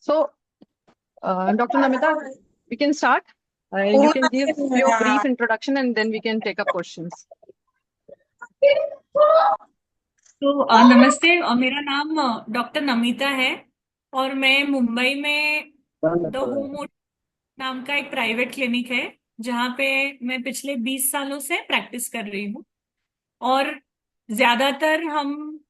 So, Dr. Namita, we can start. You can give your brief introduction and then we can take up questions. तो नमस्ते। और मेरा नाम doctor Namita है। और मैं मुंबई में द होम नाम का एक प्राइवेट क्लिनिक है, जहाँ पे मैं पिछले 20 सालों से प्रैक्टिस कर रही हूँ। और ज्यादातर हम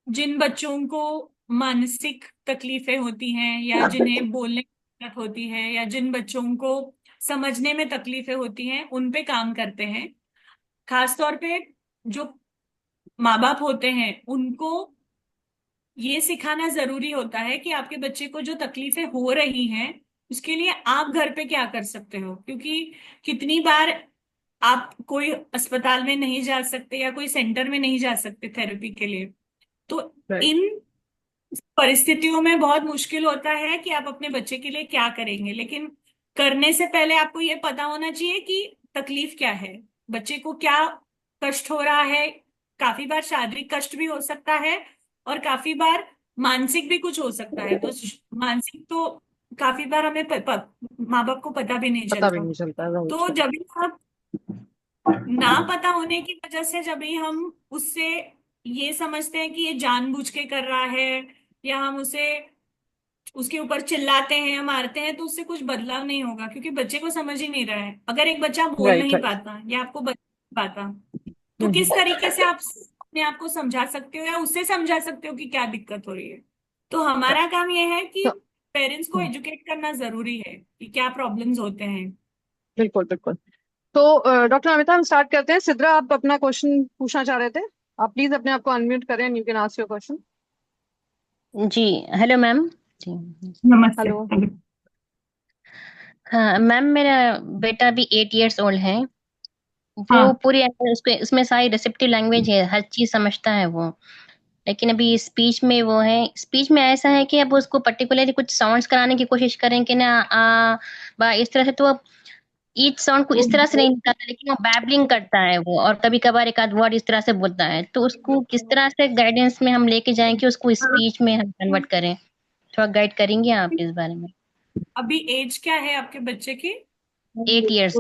जिन बच्चों को मानसिक तकलीफें होती हैं, या जिन्हें बोलने में दिक्कत होती है, या जिन बच्चों को समझने में तकलीफें होती हैं, उन पे काम करते हैं। खासतौर पे जो माँ बाप होते हैं, उनको ये सिखाना जरूरी होता है कि आपके बच्चे को जो तकलीफें हो रही हैं, उसके लिए आप घर पे क्या कर सकते हो। क्योंकि कितनी बार आप कोई अस्पताल में नहीं जा सकते या कोई सेंटर में नहीं जा सकते थेरेपी के लिए। तो Right. इन परिस्थितियों में बहुत मुश्किल होता है कि आप अपने बच्चे के लिए क्या करेंगे। लेकिन करने से पहले आपको ये पता होना चाहिए कि तकलीफ क्या है, बच्चे को क्या कष्ट हो रहा है। काफी बार शारीरिक कष्ट भी हो सकता है, और काफी बार मानसिक भी कुछ हो सकता है। तो मानसिक तो काफी बार हमें माँ बाप को पता भी नहीं पता भी चलता। नहीं चलता है, right, तो right. जब भी आप ना पता होने की वजह से, जब भी हम उससे ये समझते हैं कि ये जानबूझ के कर रहा है, या हम उसे उसके ऊपर चिल्लाते हैं या मारते हैं, तो उससे कुछ बदलाव नहीं होगा, क्योंकि बच्चे को समझ ही नहीं रहा है। अगर एक बच्चा बोल Right, नहीं right. पाता या आपको बता नहीं पाता, तो हम्म, किस तरीके से आप अपने आप को समझा सकते हो या उससे समझा सकते हो कि क्या दिक्कत हो रही है। तो right. हमारा काम यह है कि तो पेरेंट्स को हम्म, एजुकेट करना जरूरी है कि क्या प्रॉब्लम्स होते हैं। बिल्कुल बिल्कुल। तो डॉक्टर अमिता, हम स्टार्ट करते हैं। सिद्रा, आप अपना क्वेश्चन पूछना चाह रहे थे। आप प्लीज अपने आप को अनम्यूट करें and you can ask your question. जी। Hello ma'am. जी। नमस्ते। हेलो। हाँ मैम, मेरा बेटा अभी 8 इयर्स ओल्ड है। वो हाँ। पूरी उसके उसमें सारी रिसेप्टिव लैंग्वेज है, हर चीज समझता है वो। लेकिन अभी स्पीच में वो है, स्पीच में ऐसा है कि अब उसको पर्टिकुलरली कुछ साउंड्स कराने की कोशिश करें कि ना आ बा इस तरह से, तो अब ईच साउंड को इस तरह से नहीं निकालता, लेकिन वो बैबलिंग करता है वो, और कभी कभार एक आध वर्ड इस तरह से बोलता है। तो उसको किस तरह से गाइडेंस में हम लेके जाएं कि उसको स्पीच में हम कन्वर्ट करें? थोड़ा गाइड करेंगे आप इस बारे में? अभी एज क्या है आपके बच्चे की? 8 इयर्स।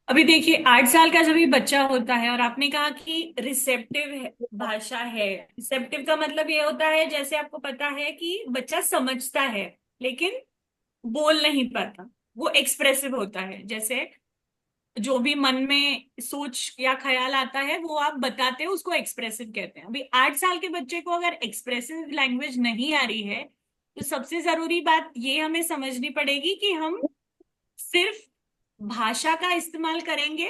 अभी देखिए, 8 साल का जब भी बच्चा होता है, और आपने कहा कि रिसेप्टिव भाषा है। रिसेप्टिव का मतलब ये होता है, जैसे आपको पता है कि बच्चा समझता है लेकिन बोल नहीं पाता। वो एक्सप्रेसिव होता है, जैसे जो भी मन में सोच या ख्याल आता है वो आप बताते हो, उसको एक्सप्रेसिव कहते हैं। अभी 8 साल के बच्चे को अगर एक्सप्रेसिव लैंग्वेज नहीं आ रही है, तो सबसे जरूरी बात ये हमें समझनी पड़ेगी कि हम सिर्फ भाषा का इस्तेमाल करेंगे,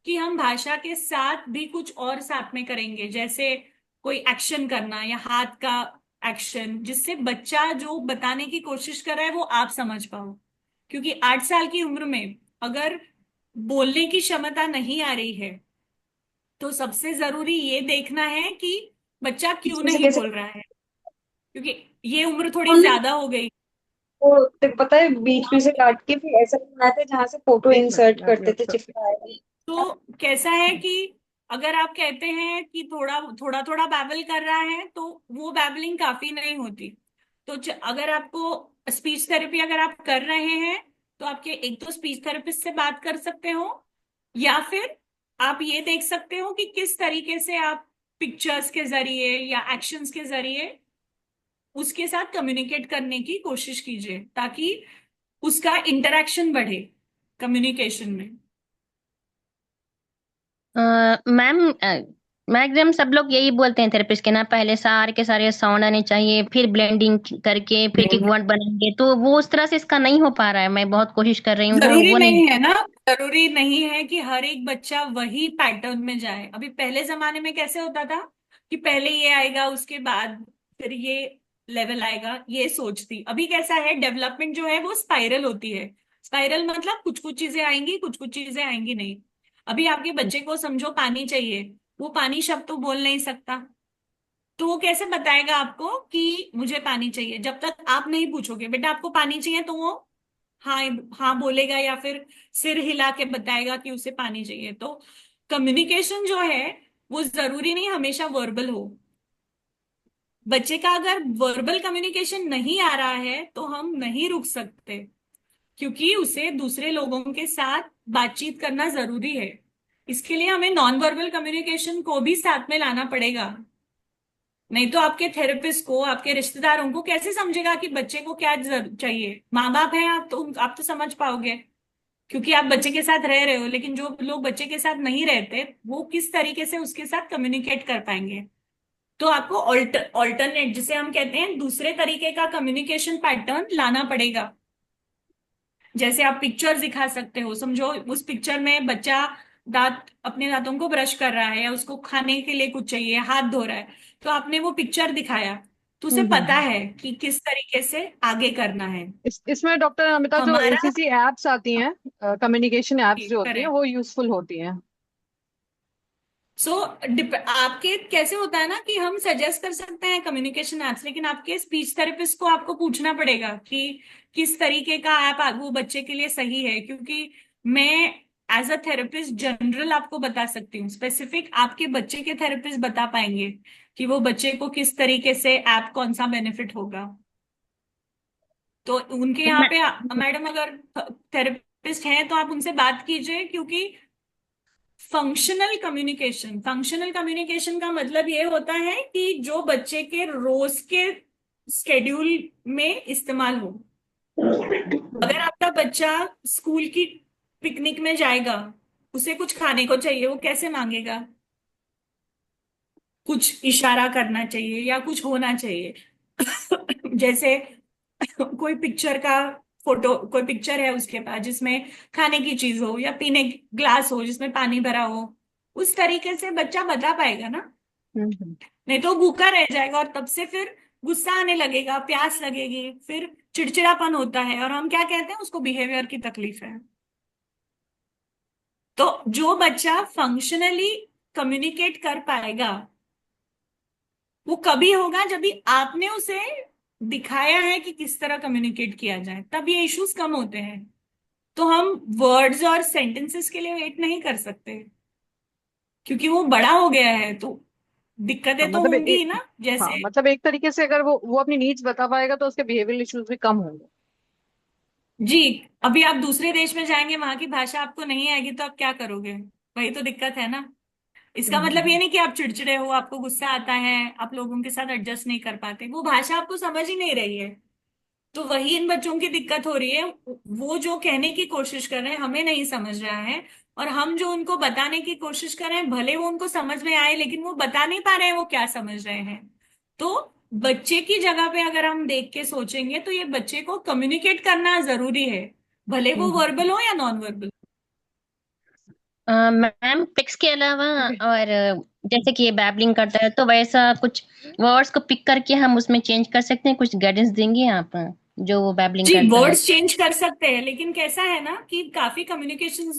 कि हम भाषा के साथ भी कुछ और साथ में करेंगे, जैसे कोई एक्शन करना या हाथ का एक्शन, जिससे बच्चा जो बताने की कोशिश कर रहा है वो आप समझ पाओ। क्योंकि 8 साल की उम्र में अगर बोलने की क्षमता नहीं आ रही है, तो सबसे जरूरी ये देखना है कि बच्चा क्यों इसमें से नहीं कैसे बोल रहा है, क्योंकि ये उम्र थोड़ी हमने ज्यादा हो गई। वो पता है बीच में से काट के फिर ऐसा बनाया था जहां से फोटो एक मिनट, इंसर्ट मैं करते अनम्यूट थे करती हूँ। चिपकाए। तो कैसा है कि अगर आप कहते हैं कि थोड़ा थोड़ा थोड़ा बैबल कर रहा है, तो वो बैबलिंग काफी नहीं होती। तो अगर आपको स्पीच थेरेपी अगर आप कर रहे हैं, तो आपके एक तो स्पीच थेरेपिस्ट से बात कर सकते हो, या फिर आप ये देख सकते हो कि किस तरीके से आप पिक्चर्स के जरिए या एक्शंस के जरिए उसके साथ कम्युनिकेट करने की कोशिश कीजिए, ताकि उसका इंटरेक्शन बढ़े कम्युनिकेशन में। मैम, मैक्सिमम सब लोग यही बोलते हैं थेरेपिस्ट के ना, पहले सारे के सारे साउंड आने चाहिए, फिर ब्लेंडिंग करके फिर एक वर्ड बनाएंगे। तो वो उस तरह से इसका नहीं हो पा रहा है। मैं बहुत कोशिश कर रही हूँ तो जरूरी वो नहीं। नहीं है ना, जरूरी नहीं है कि हर एक बच्चा वही पैटर्न में जाए। अभी पहले जमाने में कैसे होता था कि पहले ये आएगा, उसके बाद फिर ये लेवल आएगा, ये सोच थी। अभी कैसा है, डेवलपमेंट जो है वो स्पाइरल होती है। स्पाइरल मतलब कुछ कुछ चीजें आएंगी, कुछ कुछ चीजें आएंगी नहीं। अभी आपके बच्चे को समझो पानी चाहिए, वो पानी शब्द तो बोल नहीं सकता। तो वो कैसे बताएगा आपको कि मुझे पानी चाहिए, जब तक आप नहीं पूछोगे बेटा आपको पानी चाहिए, तो वो हाँ हाँ बोलेगा, या फिर सिर हिला के बताएगा कि उसे पानी चाहिए। तो कम्युनिकेशन जो है वो जरूरी नहीं हमेशा वर्बल हो। बच्चे का अगर वर्बल कम्युनिकेशन नहीं आ रहा है तो हम नहीं रुक सकते, क्योंकि उसे दूसरे लोगों के साथ बातचीत करना जरूरी है। इसके लिए हमें नॉन वर्बल कम्युनिकेशन को भी साथ में लाना पड़ेगा। नहीं तो आपके थेरेपिस्ट को, आपके रिश्तेदारों को कैसे समझेगा कि बच्चे को क्या चाहिए। माँ बाप हैं आप तो समझ पाओगे, क्योंकि आप बच्चे के साथ रह रहे हो। लेकिन जो लोग बच्चे के साथ नहीं रहते, वो किस तरीके से उसके साथ कम्युनिकेट कर पाएंगे। तो आपको ऑल्टरनेट, जिसे हम कहते हैं दूसरे तरीके का कम्युनिकेशन पैटर्न लाना पड़ेगा। जैसे आप पिक्चर्स दिखा सकते हो। समझो उस पिक्चर में बच्चा अपने दांतों को ब्रश कर रहा है, या उसको खाने के लिए कुछ चाहिए, हाथ धो रहा है, तो आपने वो पिक्चर दिखाया, तो उसे पता हम्म। है कि किस तरीके से आगे करना है। इसमें डॉक्टर अमिता जो हमारा एसीसी एप्स आती हैं, कम्युनिकेशन एप्स जो होती हैं, करेक्ट। वो यूजफुल होती हैं। सो आपके कैसे होता है ना कि हम सजेस्ट कर सकते हैं कम्युनिकेशन एप्स, लेकिन आपके स्पीच थेरेपिस्ट को आपको पूछना पड़ेगा कि किस तरीके का ऐप वो बच्चे के लिए सही है। क्योंकि मैं एज अ थेरेपिस्ट जनरल आपको बता सकती हूँ, स्पेसिफिक आपके बच्चे के थेरेपिस्ट बता पाएंगे कि वो बच्चे को किस तरीके से ऐप कौन सा बेनिफिट होगा। तो उनके यहाँ मैं पे मैडम अगर थेरेपिस्ट हैं तो आप उनसे बात कीजिए। क्योंकि फंक्शनल कम्युनिकेशन का मतलब ये होता है कि जो बच्चे के रोज के स्केड्यूल में इस्तेमाल हो। अगर आपका बच्चा स्कूल की पिकनिक में जाएगा, उसे कुछ खाने को चाहिए, वो कैसे मांगेगा? कुछ इशारा करना चाहिए या कुछ होना चाहिए। जैसे कोई पिक्चर का फोटो, कोई पिक्चर है उसके पास जिसमें खाने की चीज हो या पीने ग्लास हो जिसमें पानी भरा हो, उस तरीके से बच्चा बता पाएगा ना। हम्म। नहीं तो भूखा रह जाएगा, और तब से फिर गुस्सा आने लगेगा, प्यास लगेगी, फिर चिड़चिड़ापन होता है, और हम क्या कहते हैं, उसको बिहेवियर की तकलीफ है। तो जो बच्चा फंक्शनली कम्युनिकेट कर पाएगा, वो कभी होगा जब भी आपने उसे दिखाया है कि किस तरह कम्युनिकेट किया जाए, तब ये इश्यूज कम होते हैं। तो हम वर्ड्स और सेंटेंसेस के लिए वेट नहीं कर सकते, क्योंकि वो बड़ा हो गया है। तो हाँ दिक्कतें तो मतलब होंगी ही ना, हाँ जैसे। मतलब एक तरीके से अगर वो अपनी नीड्स बता पाएगा तो उसके बिहेवियरल इश्यूज भी कम होंगे। जी। अभी आप दूसरे देश में जाएंगे, वहां की भाषा आपको नहीं आएगी, तो आप क्या करोगे? वही तो दिक्कत है ना। इसका मतलब ये हम्म। नहीं कि आप चिड़चिड़े हो, आपको गुस्सा आता है, आप लोगों के साथ एडजस्ट नहीं कर पाते, वो भाषा आपको समझ ही नहीं रही है। तो वही इन बच्चों की दिक्कत हो रही है। वो जो कहने की कोशिश कर रहे हैं हमें नहीं समझ रहा है, और हम जो उनको बताने की कोशिश कर रहे हैं, भले वो उनको समझ में आए, लेकिन वो बता नहीं पा रहे हैं वो क्या समझ रहे हैं। तो बच्चे की जगह पे अगर हम देख के सोचेंगे, तो ये बच्चे को कम्युनिकेट करना जरूरी है, भले वो हम्म। वर्बल हो या नॉन वर्बल। मैम टेक्स्ट के अलावा और जैसे कि ये बैबलिंग करता है तो वैसा कुछ वर्ड्स को पिक करके हम उसमें चेंज कर सकते हैं, कुछ गाइडेंस देंगे आप जो वो बैबलिंग जी, करता है। वर्ड्स चेंज कर सकते हैं, लेकिन कैसा है ना कि काफी कम्युनिकेशन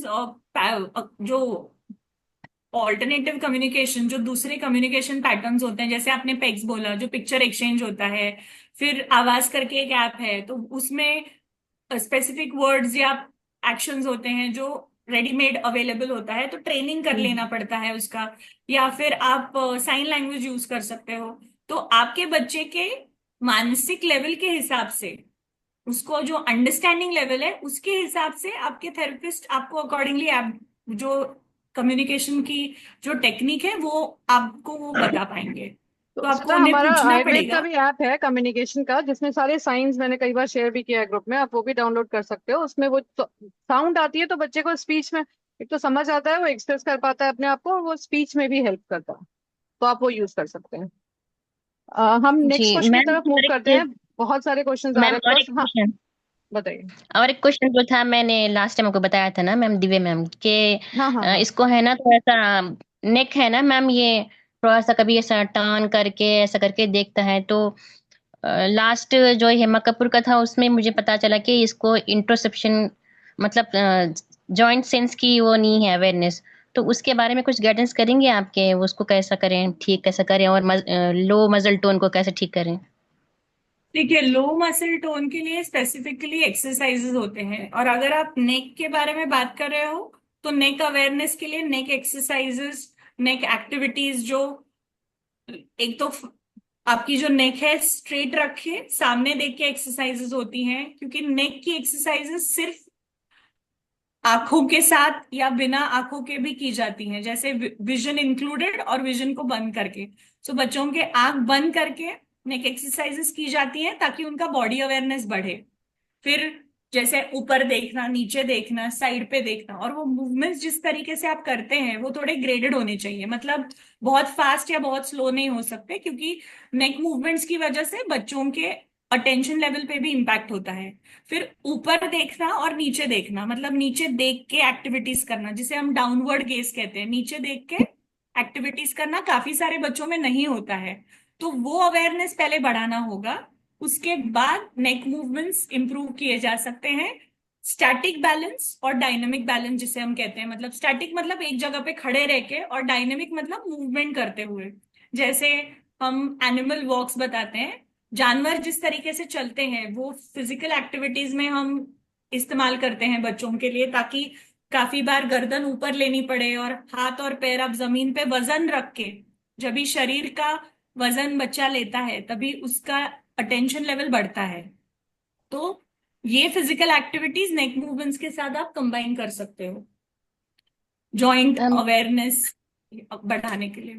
जो ऑल्टरनेटिव कम्युनिकेशन, जो दूसरे कम्युनिकेशन पैटर्न्स होते हैं, जैसे आपने पेक्स बोला, जो पिक्चर एक्सचेंज होता है, फिर आवाज करके एक ऐप है, तो उसमें स्पेसिफिक वर्ड्स या एक्शंस होते हैं जो रेडीमेड अवेलेबल होता है, तो ट्रेनिंग कर लेना हम्म। पड़ता है उसका। या फिर आप साइन लैंग्वेज यूज कर सकते हो। तो आपके बच्चे के मानसिक लेवल के हिसाब से, उसको जो अंडरस्टैंडिंग लेवल है उसके हिसाब से, आपके थेरेपिस्ट आपको अकॉर्डिंगली आप जो कम्युनिकेशन की जो टेक्निक है वो आपको वो बता पाएंगे। तो तो आपको सीधा उन्हें हमारा पूछना आयुर्वेद का पड़ेगा। भी ऐप है कम्युनिकेशन का, जिसमें सारे साइंस मैंने कई बार शेयर भी किया है ग्रुप में, आप वो भी डाउनलोड कर सकते हो। उसमें वो साउंड आती है तो बच्चे को स्पीच में एक तो समझ आता है, वो एक्सप्रेस कर पाता है अपने आप को, और वो स्पीच में भी हेल्प करता है। तो आप वो यूज कर सकते हैं। हम नेक्स्ट जी क्वेश्चन की मैम, तरफ मूव करते हैं। बहुत सारे क्वेश्चंस आ मैम रहे हैं और मेरे एक पास। हाँ क्वेश्चन, बताइए। और एक क्वेश्चन जो था मैंने लास्ट टाइम आपको बताया था ना मैम, दिव्या मैम के हाँ हाँ हाँ। इसको है ना थोड़ा सा नेक है ना मैम, ये थोड़ा सा कभी ऐसा टर्न करके ऐसा करके देखता है। तो लास्ट जो हेमा कपूर का था उसमें मुझे पता चला कि इसको इंट्रोसेप्शन मतलब जॉइंट सेंस की वो नहीं है अवेयरनेस। तो उसके बारे में कुछ गाइडेंस करेंगे आपके, उसको कैसा करें, ठीक कैसा करें, और लो मजल टोन को कैसे ठीक करें। देखिए, लो मसल टोन के लिए स्पेसिफिकली एक्सरसाइजेज होते हैं, और अगर आप नेक के बारे में बात कर रहे हो, तो नेक अवेयरनेस के लिए नेक एक्सरसाइजेज, नेक एक्टिविटीज, जो एक तो आपकी जो नेक है स्ट्रेट रखे, सामने देख के एक्सरसाइजेस होती हैं, क्योंकि नेक की एक्सरसाइजेस सिर्फ आंखों के साथ या बिना आंखों के भी की जाती हैं, जैसे विजन इंक्लूडेड और विजन को बंद करके। सो बच्चों के आंख बंद करके नेक एक्सरसाइजेस की जाती हैं ताकि उनका बॉडी अवेयरनेस बढ़े। फिर जैसे ऊपर देखना, नीचे देखना, साइड पे देखना, और वो मूवमेंट्स जिस तरीके से आप करते हैं वो थोड़े ग्रेडेड होने चाहिए। मतलब बहुत फास्ट या बहुत स्लो नहीं हो सकते, क्योंकि नेक मूवमेंट्स की वजह से बच्चों के अटेंशन लेवल पे भी इम्पैक्ट होता है। फिर ऊपर देखना और नीचे देखना, मतलब नीचे देख के एक्टिविटीज करना, जिसे हम डाउनवर्ड गेज कहते हैं। नीचे देख के एक्टिविटीज करना काफी सारे बच्चों में नहीं होता है, तो वो अवेयरनेस पहले बढ़ाना होगा। उसके बाद नेक मूवमेंट्स इंप्रूव किए जा सकते हैं। स्टैटिक बैलेंस और डायनेमिक बैलेंस जिसे हम कहते हैं, मतलब स्टैटिक मतलब एक जगह पे खड़े रह के, और डायनेमिक मतलब मूवमेंट करते हुए। जैसे हम एनिमल वॉक्स बताते हैं, जानवर जिस तरीके से चलते हैं वो फिजिकल एक्टिविटीज में हम इस्तेमाल करते हैं बच्चों के लिए, ताकि काफी बार गर्दन ऊपर लेनी पड़े और हाथ और पैर अब जमीन पे वजन रख के, जब भी शरीर का वजन बच्चा लेता है तभी उसका अटेंशन लेवल बढ़ता है। तो ये फिजिकल एक्टिविटीज नेक मूवमेंट्स के साथ आप कंबाइन कर सकते हो, जॉइंट अवेयरनेस बढ़ाने के लिए।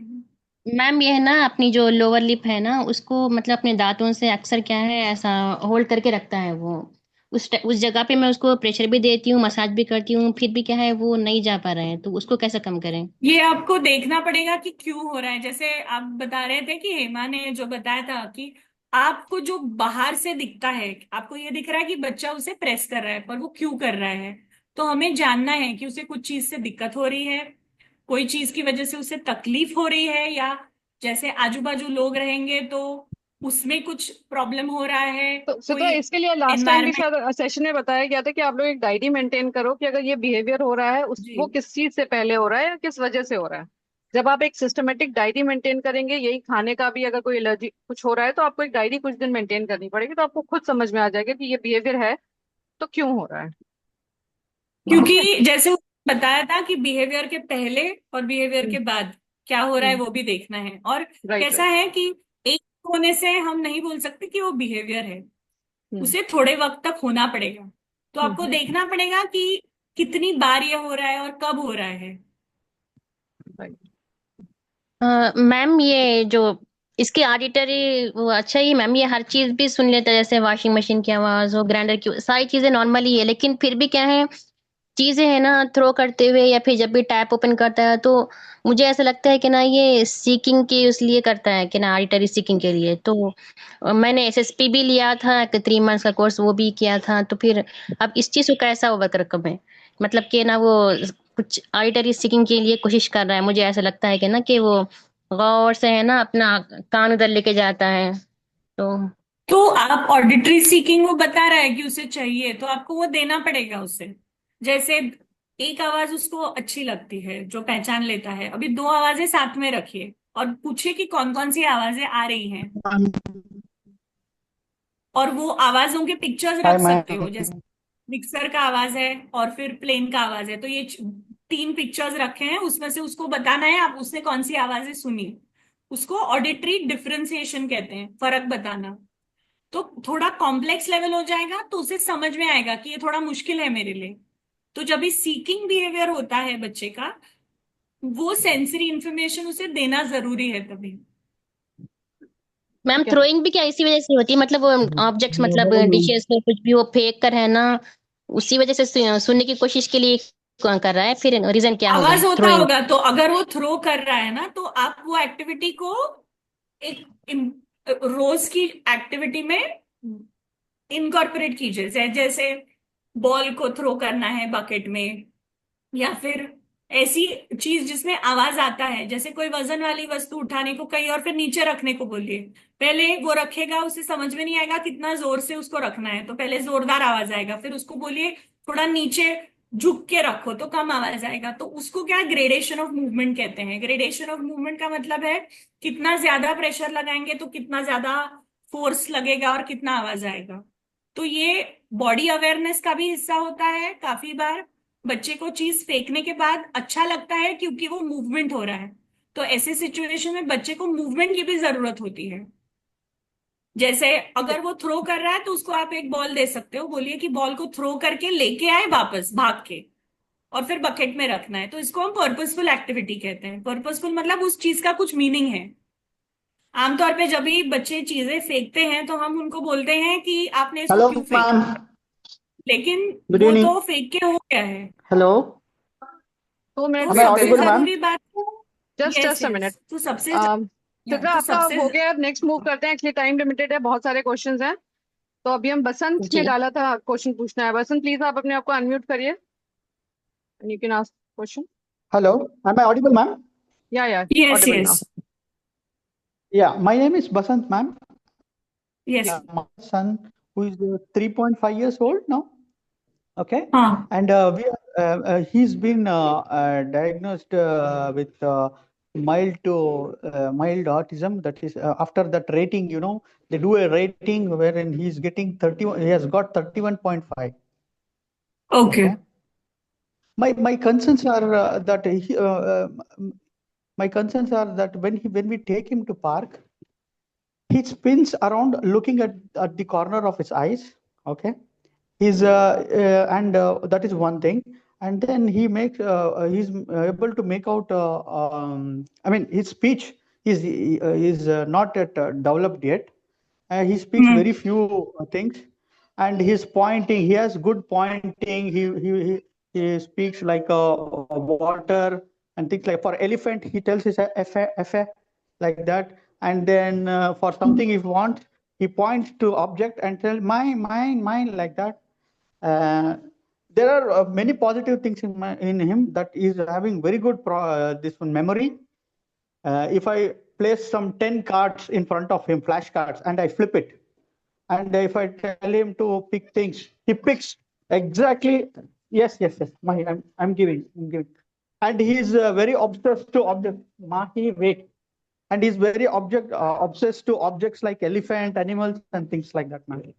मैम ये है ना, अपनी जो लोअर लिप है ना, उसको मतलब अपने दांतों से अक्सर क्या है ऐसा होल्ड करके रखता है वो। उस जगह पे मैं उसको प्रेशर भी देती हूँ, मसाज भी करती हूँ, फिर भी क्या है वो नहीं जा पा रहे हैं, तो उसको कैसे कम करें? ये आपको देखना पड़ेगा कि क्यों हो रहा है। जैसे आप बता रहे थे कि हेमा ने जो बताया था कि आपको जो बाहर से दिखता है, आपको ये दिख रहा है कि बच्चा उसे प्रेस कर रहा है, पर वो क्यों कर रहा है। तो हमें जानना है कि उसे कुछ चीज से दिक्कत हो रही है, कोई चीज की वजह से उसे तकलीफ हो रही है, या जैसे आजू बाजू लोग रहेंगे तो उसमें कुछ प्रॉब्लम हो रहा है, तो कोई सिद्धा, इसके लिए लास्ट टाइम भी एनवायरमेंट। शायद सेशन में बताया गया था कि आप लोग एक डायरी मेंटेन करो कि अगर ये बिहेवियर हो रहा है जी वो किस चीज से पहले हो रहा है या किस वजह से हो रहा है। जब आप एक सिस्टमेटिक डायरी मेंटेन करेंगे, यही खाने का भी अगर कोई एलर्जी कुछ हो रहा है तो आपको एक डायरी कुछ दिन मेंटेन करनी पड़ेगी, तो आपको खुद समझ में आ जाएगा कि ये बिहेवियर है तो क्यों हो रहा है। ठीक है। क्योंकि जैसे उन्होंने बताया था कि बिहेवियर के पहले और बिहेवियर हम्म। के बाद क्या हो रहा है हम्म। वो भी देखना है। और राइट कैसा राइट। है कि एक होने से हम नहीं बोल सकते कि वो बिहेवियर है, हम्म। उसे थोड़े वक्त तक होना पड़ेगा। तो आपको हम्म। देखना पड़ेगा कि कितनी बार ये हो रहा है और कब हो रहा है। राइट। मैम ये जो इसकी ऑडिटरी वो अच्छा ही मैम, ये हर चीज भी सुन लेता है, जैसे वॉशिंग मशीन की आवाज हो, ग्राइंडर की, सारी चीजें नॉर्मल ही है, लेकिन फिर भी क्या है, चीजें है ना थ्रो करते हुए या फिर जब भी टैप ओपन करता है तो मुझे ऐसा लगता है कि ना ये सीकिंग के उसलिए करता है कि ना, ऑडिटरी सीकिंग के लिए। तो मैंने एसएसपी भी लिया था कि 3 मंथ्स का कोर्स, वो भी किया था। तो फिर अब इस चीज को कैसा ओवरकम है, मतलब कि ना वो कुछ ऑडिटरी सीकिंग के लिए कोशिश कर रहा है, मुझे ऐसा लगता है कि ना कि वो गौर से है ना अपना कान उधर लेके जाता है। तो तो आप ऑडिटरी सीकिंग, वो बता रहा है कि उसे चाहिए तो आपको वो देना पड़ेगा उसे। जैसे एक आवाज उसको अच्छी लगती है जो पहचान लेता है, अभी दो आवाजें साथ में रखिए और पूछिए कि कौन कौन सी आवाजें आ रही हैं, और वो आवाजों के पिक्चर्स हाय रख सकते हो। जैसे मैम। मिक्सर का आवाज है और फिर प्लेन का आवाज है, तो ये तीन पिक्चर्स रखे हैं, उसमें से उसको बताना है आप उसने कौन सी आवाजें सुनी। उसको ऑडिटरी डिफरेंशिएशन कहते हैं, फर्क बताना। तो थोड़ा कॉम्प्लेक्स लेवल हो जाएगा तो उसे समझ में आएगा कि ये थोड़ा मुश्किल है मेरे लिए। तो जब भी सीकिंग बिहेवियर होता है बच्चे का, वो सेंसरी इंफॉर्मेशन उसे देना जरूरी है तभी। मैम ठीक है। थ्रोइंग भी क्या इसी वजह से होती है, मतलब वो ऑब्जेक्ट्स, मतलब डिशेस को कुछ भी वो फेंक कर है ना, उसी वजह से सुनने की कोशिश के लिए कर रहा है, फिर रीजन क्या होगा आवाज होता थ्रोइंग? होगा, तो अगर वो थ्रो कर रहा है ना, तो आप वो एक्टिविटी को एक रोज की एक्टिविटी में इनकॉर्पोरेट कीजिए। जैसे बॉल को थ्रो करना है बकेट में, या फिर ऐसी चीज जिसमें आवाज आता है, जैसे कोई वजन वाली वस्तु उठाने को कहीं और फिर नीचे रखने को बोलिए। पहले वो रखेगा, उसे समझ में नहीं आएगा कितना जोर से उसको रखना है, तो पहले जोरदार आवाज आएगा, फिर उसको बोलिए थोड़ा नीचे झुक के रखो तो कम आवाज आएगा। तो उसको क्या ग्रेडेशन ऑफ मूवमेंट कहते हैं। ग्रेडेशन ऑफ मूवमेंट का मतलब है कितना ज्यादा प्रेशर लगाएंगे तो कितना ज्यादा फोर्स लगेगा और कितना आवाज आएगा। तो ये बॉडी अवेयरनेस का भी हिस्सा होता है। काफी बार बच्चे को चीज फेंकने के बाद अच्छा लगता है क्योंकि वो मूवमेंट हो रहा है, तो ऐसे सिचुएशन में बच्चे को मूवमेंट की भी जरूरत होती है। जैसे अगर वो थ्रो कर रहा है तो उसको आप एक बॉल दे सकते हो, बोलिए कि बॉल को थ्रो करके लेके आए वापस भाग के, और फिर बकेट में रखना है। तो इसको हम पर्पसफुल एक्टिविटी कहते हैं। पर्पसफुल मतलब उस चीज का कुछ मीनिंग है। आमतौर पे जब भी बच्चे चीजें फेंकते हैं तो हम उनको बोलते हैं कि आपने इसको Hello, क्यों फेंका, ma'am. लेकिन Good वो evening. तो फेंक के हो गया है। Hello. 2 मिनट तो Am I वेट सबसे audible, करिएगा। ma'am? जरूरी बात, just yes just a minute. Yes, तो सबसे या चित्रा, तो आपका सबसे हो गया, अब नेक्स्ट मूव करते हैं, एक्चुअली टाइम लिमिटेड है, बहुत सारे क्वेश्चंस हैं। तो अभी हम बसंत ने जी डाला था क्वेश्चन पूछना है। बसंत प्लीज आप अपने आप को अनम्यूट करिए, and you can ask question. Hello. Am I audible, ma'am? या yes Audible now. Yes Yeah, my name is Basant, ma'am. Yes, My son, who is 3.5 years old now. Okay. हाँ And he's been diagnosed with mild autism. That is, after that rating, they do a rating wherein he's getting 31, he has got 31.5. Okay. Okay. My concerns are my concerns are that when we take him to park, he spins around looking at the corner of his eyes. Okay, he's and that is one thing. And then he's able to make out. I mean, his speech is not yet developed yet. He speaks hmm very few things, and his pointing. He has good pointing. He speaks like water and things like. For elephant, he tells his fa like that. And then for something if he wants, he points to object and tell mine, mine, mine like that. Uh, there are many positive things in him, that is having very good this one memory. If I place some 10 cards in front of him, flashcards, and I flip it, and if I tell him to pick things, he picks exactly. Yes, yes, yes. I'm giving. And he is very obsessed to object. Mahi, wait. And he's very obsessed to objects like elephant, animals, and things like that, man.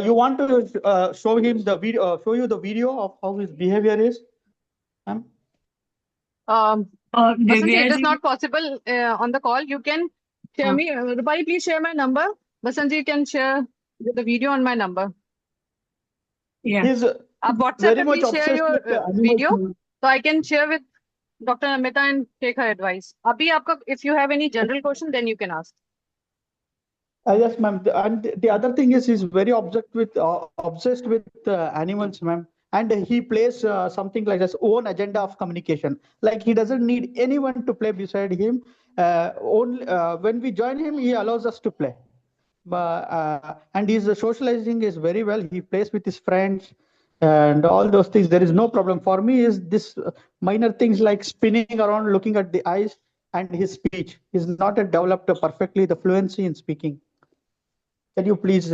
You want to show him the video? Show you the video of how his behavior is, ma'am? और Basant ji, Divya it is ji, not possible on the call. You can share me. Rupali, please share my number. Basant ji can share the video on my number. या He's आप WhatsApp very पे much please share obsessed your with the animals, video, ma'am. so I can share with Dr. Namita and take her advice. अभी आपका, if you have any general question, then you can ask. Yes, ma'am. And the other thing is, he's very obsessed with animals, ma'am. And he plays something like his own agenda of communication. Like he doesn't need anyone to play beside him. Only when we join him, he allows us to play. And his socializing is very well. He plays with his friends and all those things. There is no problem. For me, is this minor things like spinning around, looking at the eyes, and his speech. He's not developed perfectly the fluency in speaking. Can you please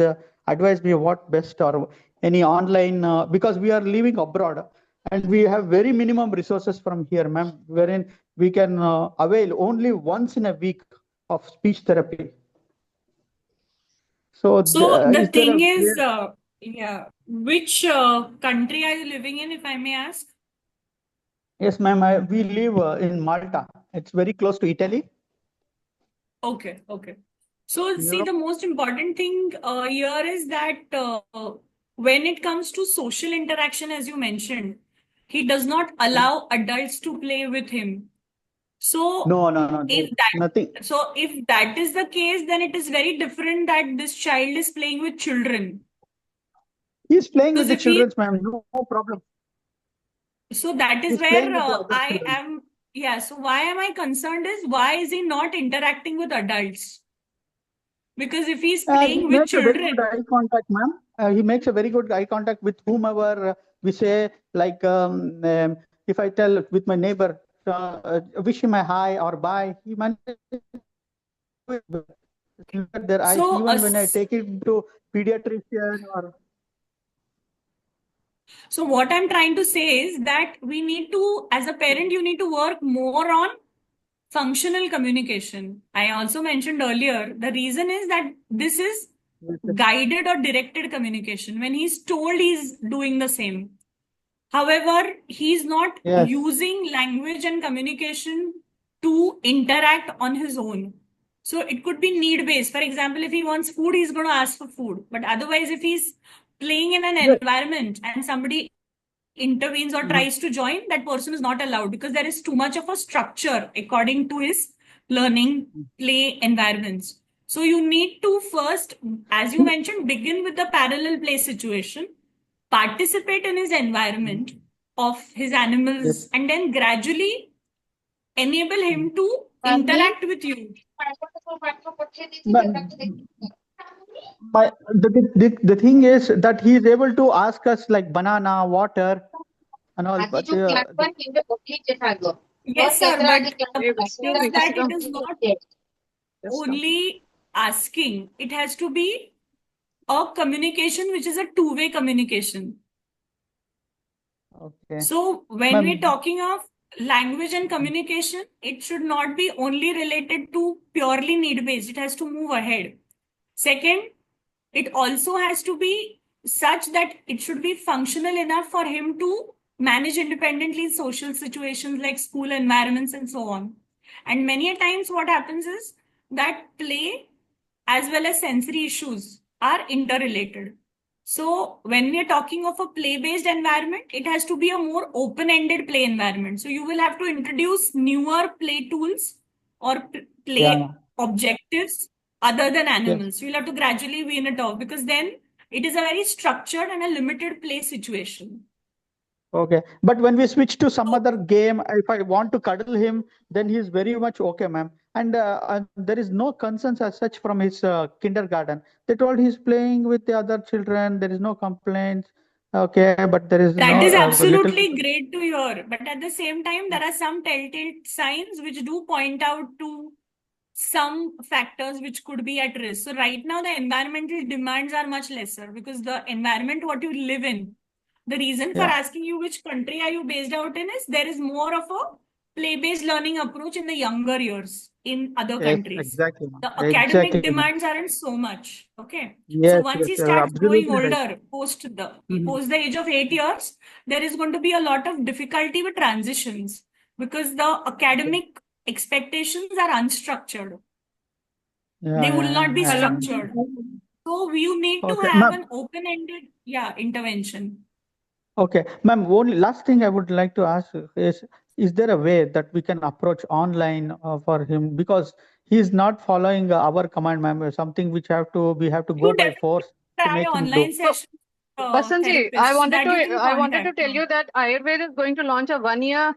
advise me what best, or any online, because we are living abroad and we have very minimum resources from here, ma'am, wherein we can avail only once in a week of speech therapy. So so the is there thing a is, yeah, which country are you living in, if I may ask? Yes, ma'am, we live in Malta. It's very close to Italy, Okay, okay. So see, Europe. the most important thing here is that when it comes to social interaction, as you mentioned, he does not allow adults to play with him. So No, if nothing. if that is the case, then it is very different that this child is playing with children. He's playing with Because the if he, children, ma'am. No problem. so that is He's where playing with the other I children. am, yeah. So why am I concerned is, why is he not interacting with adults? Because if he's He playing with makes a very children, good eye contact, ma'am. He makes a very good eye contact with whomever we say, like if I tell with my neighbor, wish him a hi or bye, he manages to look at their eyes. so Even when I take him to pediatrician or so what I'm trying to say is that we need to, as a parent, you need to work more on functional communication. I also mentioned earlier, the reason is that this is guided or directed communication. When he's told, he's doing the same. However, he's not yes, using language and communication to interact on his own. So it could be need based. For example, if he wants food, he's going to ask for food. But otherwise, if he's playing in an Yes. environment and somebody intervenes or tries to join, that person is not allowed because there is too much of a structure according to his learning play environments. So you need to first, as you mentioned, begin with the parallel play situation, participate in his environment of his animals, Yes. and then gradually enable him to interact with you. But the thing is that he is able to ask us like banana, water, and all. But Yes, sir, but the ये fact ये is that किसी it का is not Yes, only asking, it has to be a communication which is a two-way communication. okay, So when we're ma'am. talking of language and communication, it should not be only related to purely need-based. It has to move ahead. Second, it also has to be such that it should be functional enough for him to manage independently in social situations like school environments and so on. And many a times what happens is that play as well as sensory issues are interrelated. So when we are talking of a play-based environment, it has to be a more open-ended play environment. So you will have to introduce newer play tools or play Yeah. objectives other than Yes. animals. So you'll have to gradually wean it off because then it is a very structured and a limited play situation. Okay. But when we switch to some other game, if I want to cuddle him, then he's very much okay, ma'am. And there is no concerns as such from his kindergarten. They told he's playing with the other children. There is no complaints. Okay, but there is That no is little. absolutely great to hear. But at the same time, there are some telltale signs which do point out to some factors which could be at risk. So right now, the environmental demands are much lesser because the environment what you live in, the reason for Yeah. asking you which country are you based out in is there is more of a play-based learning approach in the younger years in other Yes, countries. exactly, ma'am. The academic Exactly, ma'am. demands aren't so much. Okay. So Yes, once yes, he you're starts growing absolutely right. older, post the Mhm. age of 8 years, there is going to be a lot of difficulty with transitions because the academic expectations are unstructured. Yeah, They will yeah, not be yeah, Hello. yeah. structured. So you need to Okay, have ma'am. an open-ended, intervention. Okay, ma'am. Only last thing I would like to ask is there a way that we can approach online for him because he's not following our command, ma'am? Something which we have to You go by definitely force to try make him do. online So, sessions Basanji, therapists so that you can I wanted to contact tell you that Ayurveda is going to launch a 1 year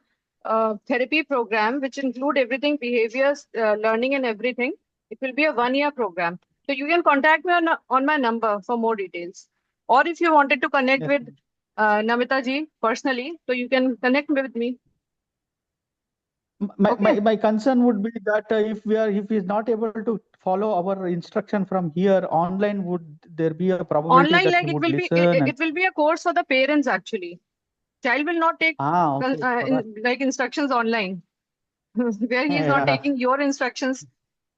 therapy program, which include everything, behaviors, learning, and everything. It will be a 1 year program. So you can contact me on my number for more details. Or if you wanted to connect Yes, with ma'am. Namita ji personally, so you can connect with me. Okay. My concern would be that if he's not able to follow our instruction from here online, would there be a probability Online, that he like would listen? it will be a course for the parents actually. Child will not take Okay, all right. like instructions online. Where he is not Yeah. taking your instructions,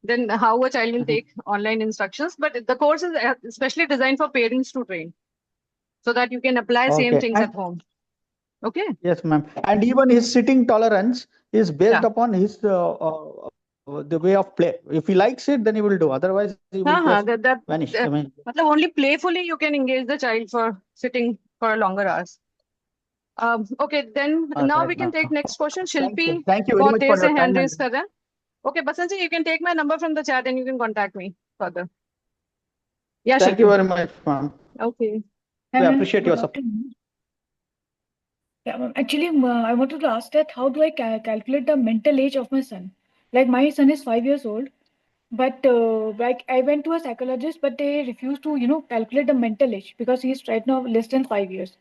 then how a child will take online instructions. But the course is especially designed for parents to train so that you can apply same Okay. things at home. Okay. Yes, ma'am. And even his sitting tolerance is based Yeah. upon his the way of play. If he likes it, then he will do. Otherwise, he will just vanish. I mean, मतलब only playfully you can engage the child for sitting for longer hours. Okay, then all now right, we can ma'am. take next question. Thank you. Shilpi Thank you very बहुत much there for से your hand time. raise कर रहे हैं. Okay, Basan ji, you can take my number from the chat and you can contact me further. Yeah, Thank you Shilpi. very much, ma'am. Okay. We appreciate your support. Yeah, ma'am. Actually, I wanted to ask that how do I calculate the mental age of my son? Like my son is 5 years old, but like I went to a psychologist, but they refused to, calculate the mental age because he's right now less than 5 years.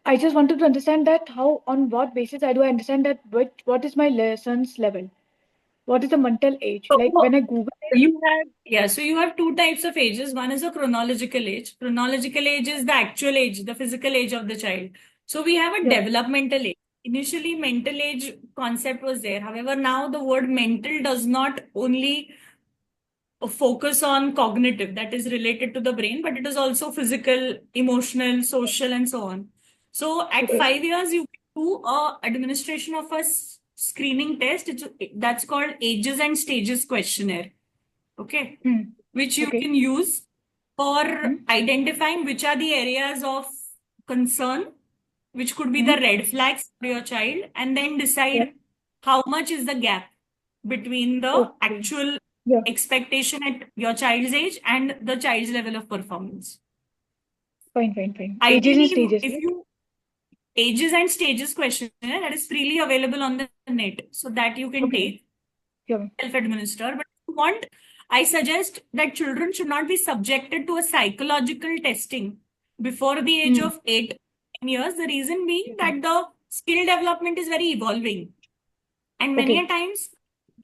I just wanted to understand that how, on what basis I do I understand that what is my son's level? What is the mental age? So Like when I Google it, so you have two types of ages. One is a chronological age. Chronological age is the actual age, the physical age of the child. So we have a yeah, developmental age. Initially, mental age concept was there. However, now the word mental does not only focus on cognitive, that is related to the brain, but it is also physical, emotional, social, and so on. So at okay, 5 years, you do a administration of a screening test. That's called Ages and Stages questionnaire. okay, Hmm. which you Okay. can use for Hmm. identifying which are the areas of concern, which could be the Hmm. red flags for your child, and then Yeah. decide how much is the gap between the Okay. actual Yeah. expectation at your child's age and the child's level of performance. Fine. Ages and Ideally, stages, if right? you ages and stages questionnaire that is freely available on the net, so that you can Okay. take, Yeah. self-administer. But if you want, I suggest that children should not be subjected to a psychological testing before the age Hmm. of 8 10 years. The reason being Yes, that the skill development is very evolving, and many a Okay. times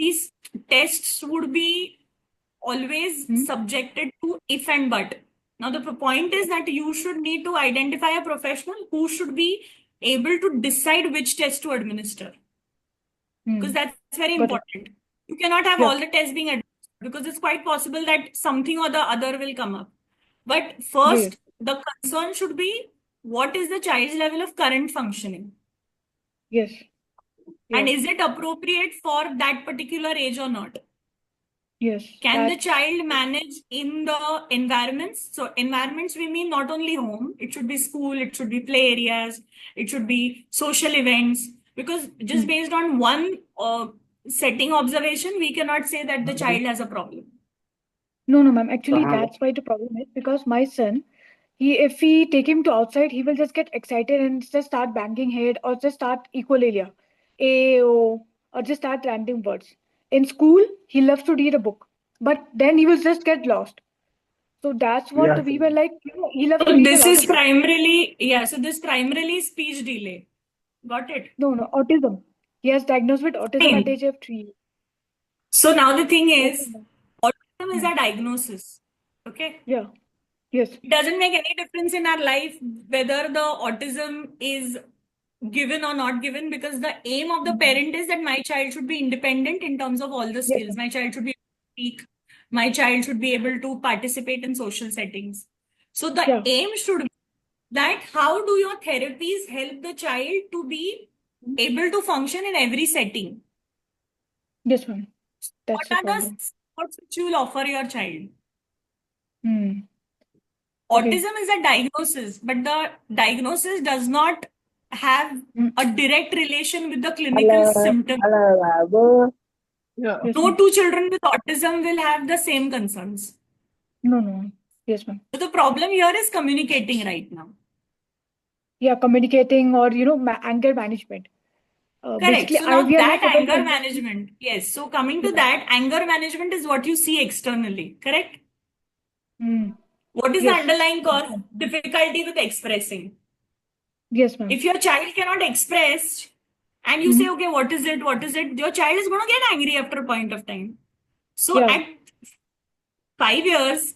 these tests would be always Hmm. subjected to if and but. Now, the point is that you should need to identify a professional who should be able to decide which test to administer, because Hmm. that's very Got it. important. You cannot have Yeah. all the tests being administered because it's quite possible that something or the other will come up. But Yeah. first, the concern should be what is the child's level of current functioning, Yes. and Yeah. is it appropriate for that particular age or not? Yes. Can the That's child manage in the environments? So, environments, we mean not only home, it should be school, it should be play areas, it should be social events. Because just Hmm. based on one setting observation, we cannot say that the child has a problem. No, ma'am. Actually, that's why the problem is because my son, if we take him to outside, he will just get excited and just start banging head or just start echolalia, A, O, or just start random words. In school, he loves to read a book, but then he will just get lost. So that's what we were like, he loves to So, read a this lot is of books. primarily, yeah, so this primarily speech delay. Got it? No, autism. He has diagnosed with autism at the Fine. age of 3. So, now the thing is, Autism. autism is Hmm. a diagnosis. Okay. Yeah. Yes. It doesn't make any difference in our life whether the autism is given or not given, because the aim of the Hmm. parent is that my child should be independent in terms of all the Yes. skills. My child should be able to speak. My child should be able to participate in social settings. So the Yeah. aim should be that how do your therapies help the child to be able to function in every setting? Yes, ma'am. What That's the are the problem. supports which you will offer your child? Hmm. Okay. Autism is a diagnosis, but the diagnosis does not have Hmm. a direct relation with the clinical symptom. Yeah. Yes, No ma'am. two children with autism will have the same concerns. No. Yes, ma'am. So the problem here is communicating right now. Yeah, communicating or anger management. Correct. Basically, So now we are that not able to anger understand. management, yes. So coming to Yeah. that, anger management is what you see externally, correct? Hmm. What is the Yes. underlying cause? Difficulty with expressing. Yes, ma'am. If your child cannot express and you Hmm. say, okay, what is it? What is it? Your child is going to get angry after a point of time. So Yeah. at 5 years,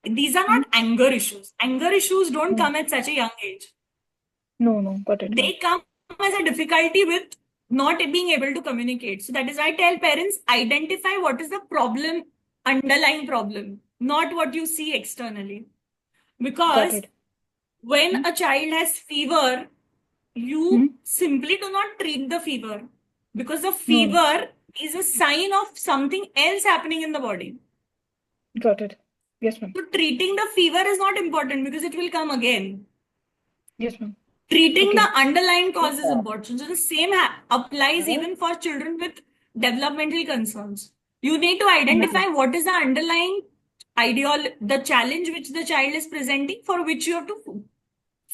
these are Hmm. not anger issues. Anger issues don't Hmm. come at such a young age. No. Got it, ma'am. They come as a difficulty with not being able to communicate. So that is why I tell parents, identify what is the problem, underlying problem, not what you see externally. Got Because it. when a child has fever, Hmm. you simply do not treat the fever, because the No. fever is a sign of something else happening in the body. Got it. Yes, ma'am. So treating the fever is not important because it will come again. Yes, ma'am. Treating Okay. the underlying cause is important. So the same applies even for children with developmental concerns. You need to identify what is the underlying the challenge which the child is presenting, for which you have to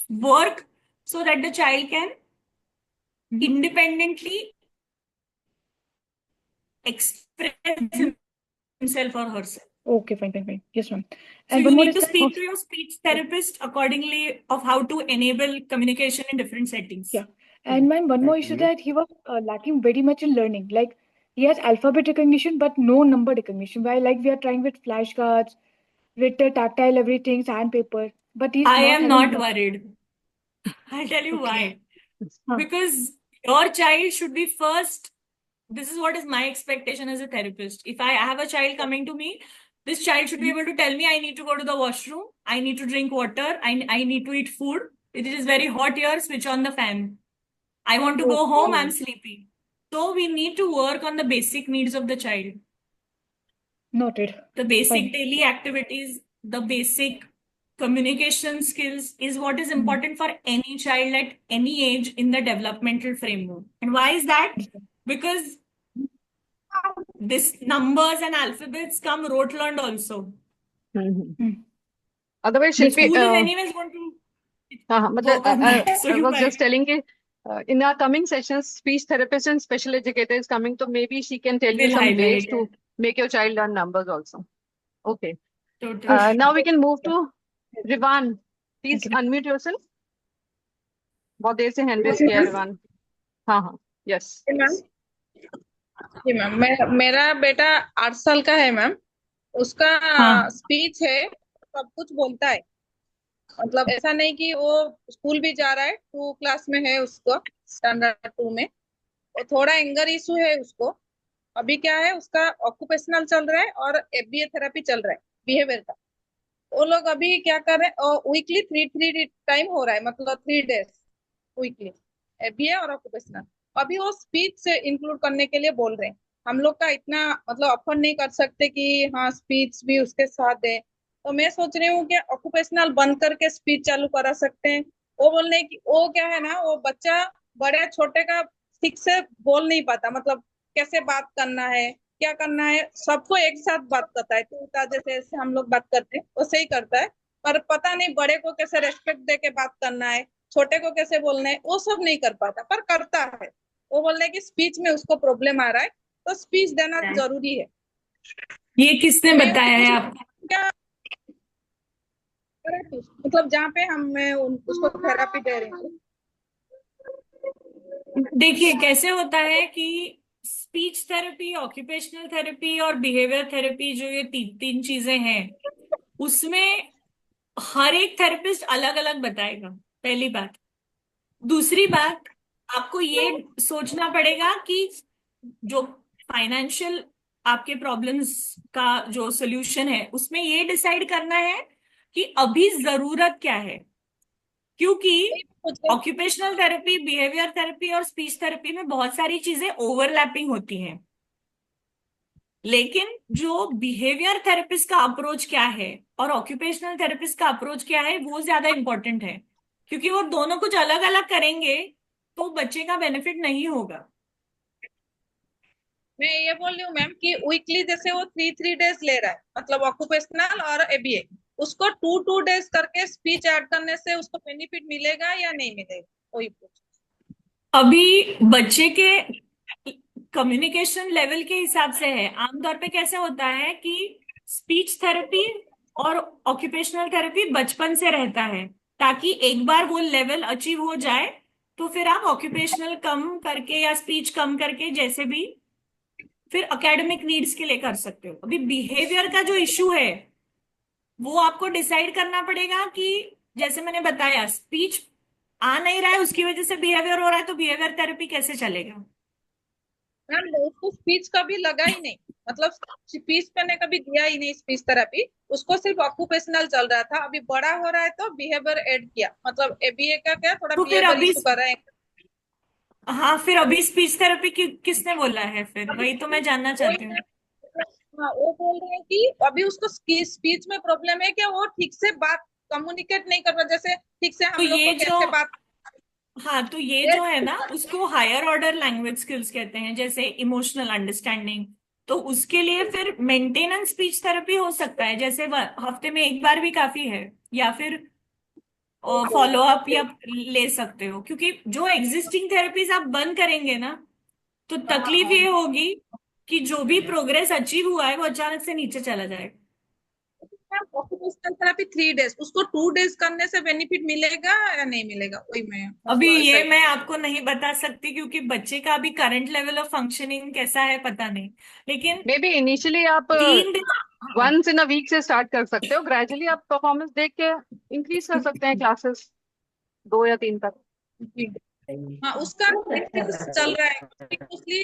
work so that the child can Hmm. independently express Hmm. himself or herself. Okay, fine. Yes, ma'am. So And you one more need is to that speak to your speech therapist accordingly of how to enable communication in different settings. yeah. And ma'am, one more issue that he was lacking very much in learning. Like he has alphabet recognition, but no number recognition. While like we are trying with flashcards, with the tactile everything, sandpaper, but he's I not am having not that. worried. I'll tell you Okay. why. Because your child should be first. This is what is my expectation as a therapist. If I have a child coming to me, this child should be able to tell me I need to go to the washroom, I need to drink water, I need to eat food. It is very hot here, switch on the fan. I want to go home, I'm sleepy. So we need to work on the basic needs of the child. Noted. The basic Fine. daily activities, the basic communication skills is what is important for any child at any age in the developmental framework. And why is that? Because this numbers and alphabets come rote learned also. Otherwise, The Shilpi, school is anyways going to हाँ, मतलब work on that. So I you was might. just telling कि in our coming sessions, speech therapist and special educator is coming, so maybe she can tell you Will some ways highlight. to make your child learn numbers also. Okay. Totally. Now we can move to Rivan. Please unmute yourself. बहुत देर से hand raise किया है रिवान. हाँ, yes. Ma'am जी ma'am, मेरा बेटा 8 साल का है मैम. उसका हाँ. स्पीच है, सब कुछ बोलता है. मतलब ऐसा नहीं कि वो स्कूल भी जा रहा है, 2 क्लास में है, उसको स्टैंडर्ड 2 में. और थोड़ा एंगर इशू है उसको. अभी क्या है, उसका ऑक्यूपेशनल चल रहा है और एफबीए थेरेपी चल रहा है बिहेवियर का. वो लोग अभी क्या कर रहे हैं, वीकली 3 टाइम हो रहा है, मतलब 3 डेज वीकली एफबीए और ऑक्यूपेशनल. अभी वो स्पीच से इंक्लूड करने के लिए बोल रहे हैं. हम लोग का इतना मतलब अफोर्ड नहीं कर सकते कि हाँ स्पीच भी उसके साथ दे. तो मैं सोच रही हूँ कि ऑक्यूपेशनल बंद करके स्पीच चालू करा सकते हैं. वो बोलने की वो क्या है ना, वो बच्चा बड़े छोटे का ठीक से बोल नहीं पाता. मतलब कैसे बात करना है, क्या करना है, सबको एक साथ बात करता है. तो जैसे हम लोग बात करते हैं वैसे ही करता है, पर पता नहीं बड़े को कैसे रेस्पेक्ट दे के बात करना है, छोटे को कैसे बोलना है, वो सब नहीं कर पाता, पर करता है. वो बोल रहे कि स्पीच में उसको प्रॉब्लम आ रहा है, तो स्पीच देना जरूरी है. ये किसने बताया है आपको? क्या मतलब जहाँ पे उसको थेरापी दे रहे हैं. देखिए कैसे होता है कि स्पीच थेरेपी, ऑक्यूपेशनल थेरेपी और बिहेवियर थेरेपी, जो ये तीन चीजें हैं, उसमें हर एक थेरेपिस्ट अलग अलग बताएगा. पहली बात. दूसरी बात, आपको ये सोचना पड़ेगा कि जो फाइनेंशियल आपके प्रॉब्लम्स का जो सोल्यूशन है, उसमें ये डिसाइड करना है कि अभी जरूरत क्या है. क्योंकि ऑक्यूपेशनल थेरेपी, बिहेवियर थेरेपी और स्पीच थेरेपी में बहुत सारी चीजें ओवरलैपिंग होती हैं. लेकिन जो बिहेवियर थेरेपिस्ट का अप्रोच क्या है और ऑक्यूपेशनल थेरेपिस्ट का अप्रोच क्या है, वो ज्यादा इंपॉर्टेंट है. क्योंकि वो दोनों कुछ अलग अलग करेंगे तो बच्चे का बेनिफिट नहीं होगा. मैं ये बोल रही हूँ मैम कि वीकली जैसे वो 3 डेज ले रहा है, मतलब ऑक्यूपेशनल और एबीए, उसको 2 डेज करके स्पीच ऐड करने से उसको बेनिफिट मिलेगा या नहीं मिलेगा, वही पूछ. अभी बच्चे के कम्युनिकेशन लेवल के हिसाब से है. आमतौर पे कैसे होता है कि स्पीच थेरेपी और ऑक्यूपेशनल थेरेपी बचपन से रहता है, ताकि एक बार वो लेवल अचीव हो जाए तो फिर आप ऑक्यूपेशनल कम करके या स्पीच कम करके जैसे भी फिर एकेडमिक नीड्स के लिए कर सकते हो. अभी बिहेवियर का जो इश्यू है वो आपको डिसाइड करना पड़ेगा कि जैसे मैंने बताया, स्पीच आ नहीं रहा है, उसकी वजह से बिहेवियर हो रहा है, तो बिहेवियर थेरेपी कैसे चलेगा? मैम उसको स्पीच का भी लगा ही नहीं, मतलब स्पीच करने का भी दिया ही नहीं स्पीच थेरेपी. उसको सिर्फ ऑक्यूपेशनल चल रहा था. अभी बड़ा हो रहा है तो बिहेवियर ऐड किया, मतलब एबीए का क्या थोड़ा तो फिर बिहेवियर अभी इशू कर रहा है. हाँ, फिर अभी स्पीच थेरेपी किसने बोला है? फिर वही तो मैं जानना चाहती हूँ. हाँ, वो बोल रहे हैं कि अभी उसको स्पीच में प्रॉब्लम है कि वो ठीक से बात कम्युनिकेट नहीं कर रहा, जैसे ठीक से हम तो लोग ये को जो कैसे बात. हाँ, तो ये जो है ना, उसको हायर ऑर्डर लैंग्वेज स्किल्स कहते हैं, जैसे इमोशनल अंडरस्टैंडिंग. तो उसके लिए फिर मेंटेनेंस स्पीच थेरेपी हो सकता है, जैसे हफ्ते में एक बार भी काफी है, या फिर फॉलो अप या ले सकते हो. क्योंकि जो एग्जिस्टिंग थेरेपीज आप बंद करेंगे ना, तो तकलीफ ये होगी कि जो भी प्रोग्रेस अचीव हुआ है वो अचानक से नीचे चला जाएगा. ऑक्यूपेशनल थेरेपी 3 डेज, उसको 2 डेज करने से बेनिफिट मिलेगा या नहीं मिलेगा, वही मैं अभी मतलब ये मैं आपको नहीं बता सकती, क्योंकि बच्चे का अभी करंट लेवल ऑफ फंक्शनिंग कैसा है पता नहीं. लेकिन मे बी इनिशियली आप 3 दिन. वंस इन अ वीक से स्टार्ट कर सकते हो. ग्रेजुअली आप परफॉर्मेंस देख के इंक्रीज कर सकते हैं क्लासेस 2 या 3 तक. हाँ, उसका चल रहा है वीकली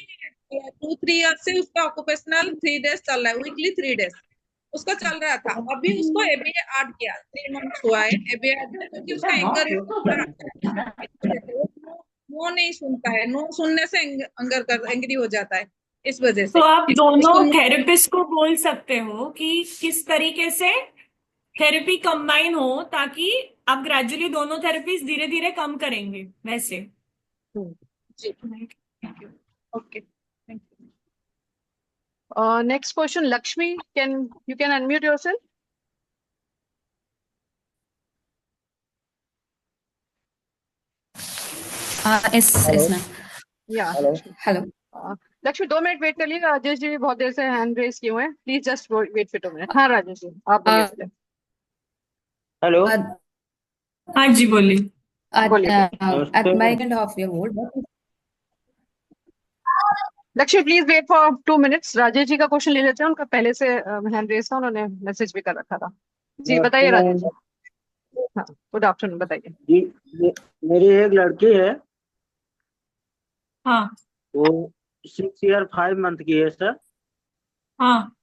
2-3 ईयर से. उसका ऑक्यूपेशनल 3 डेज चल रहा है, वीकली 3 डेज उसका चल रहा था. अभी उसको एबीए ऐड किया, 3 मंथ्स हुआ है एबीए ऐड किया, क्योंकि उसका एंगर नो नहीं सुनता है. नो सुनने से एंग्री हो जाता है. इस वजह तो से आप दोनों स्कूल में थेरेपिस्ट को बोल सकते हो कि किस तरीके से थेरेपी कंबाइन हो, ताकि आप ग्रेजुअली दोनों थेरेपीज धीरे धीरे कम करेंगे वैसे। जी thank you. Okay thank you. Next question, Lakshmi, you can unmute yourself? Yes, yes, ma'am. Yeah, hello Lakshmi. Hello. Lakshmi 2 minute wait कर लीजिए, राजेश जी भी बहुत देर से हैंड रेस किए हुए हैं, please just wait for 2 minute. हाँ राजेश जी, आप बोलिए Uh, पहले। हेलो uh, हाँ जी बोलिए। बोलिए बोलिए। at नमस्ते my and half year old. Lakshmi please wait for 2 minutes, Rajesh ji का क्वेश्चन ले लेते हैं, उनका पहले से हैंड रेस था, उन्होंने मैसेज भी कर रखा था। जी नमस्ते बताइए राजेश मैम। जी। हाँ गुड आफ्टरनून, बताइए। जी मेरी एक लड़की है, हाँ वो 6 ईयर 5 मंथ की है सर। हाँ।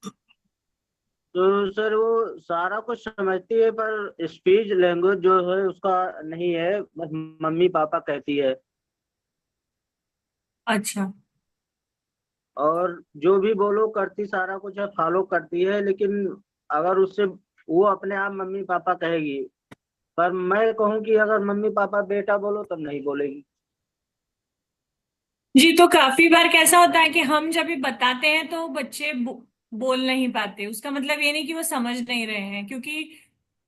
तो सर वो सारा कुछ समझती है पर स्पीच लैंग्वेज जो है उसका नहीं है, बस मम्मी पापा कहती है। अच्छा। और जो भी बोलो करती सारा कुछ है, फॉलो करती है, लेकिन अगर उससे वो अपने आप मम्मी पापा कहेगी, पर मैं कहूँ कि अगर मम्मी पापा बेटा बोलो तब नहीं बोलेगी। जी, तो काफी बार कैसा होता है कि हम जब भी बताते हैं तो बच्चे बोल नहीं पाते। उसका मतलब ये नहीं कि वो समझ नहीं रहे हैं, क्योंकि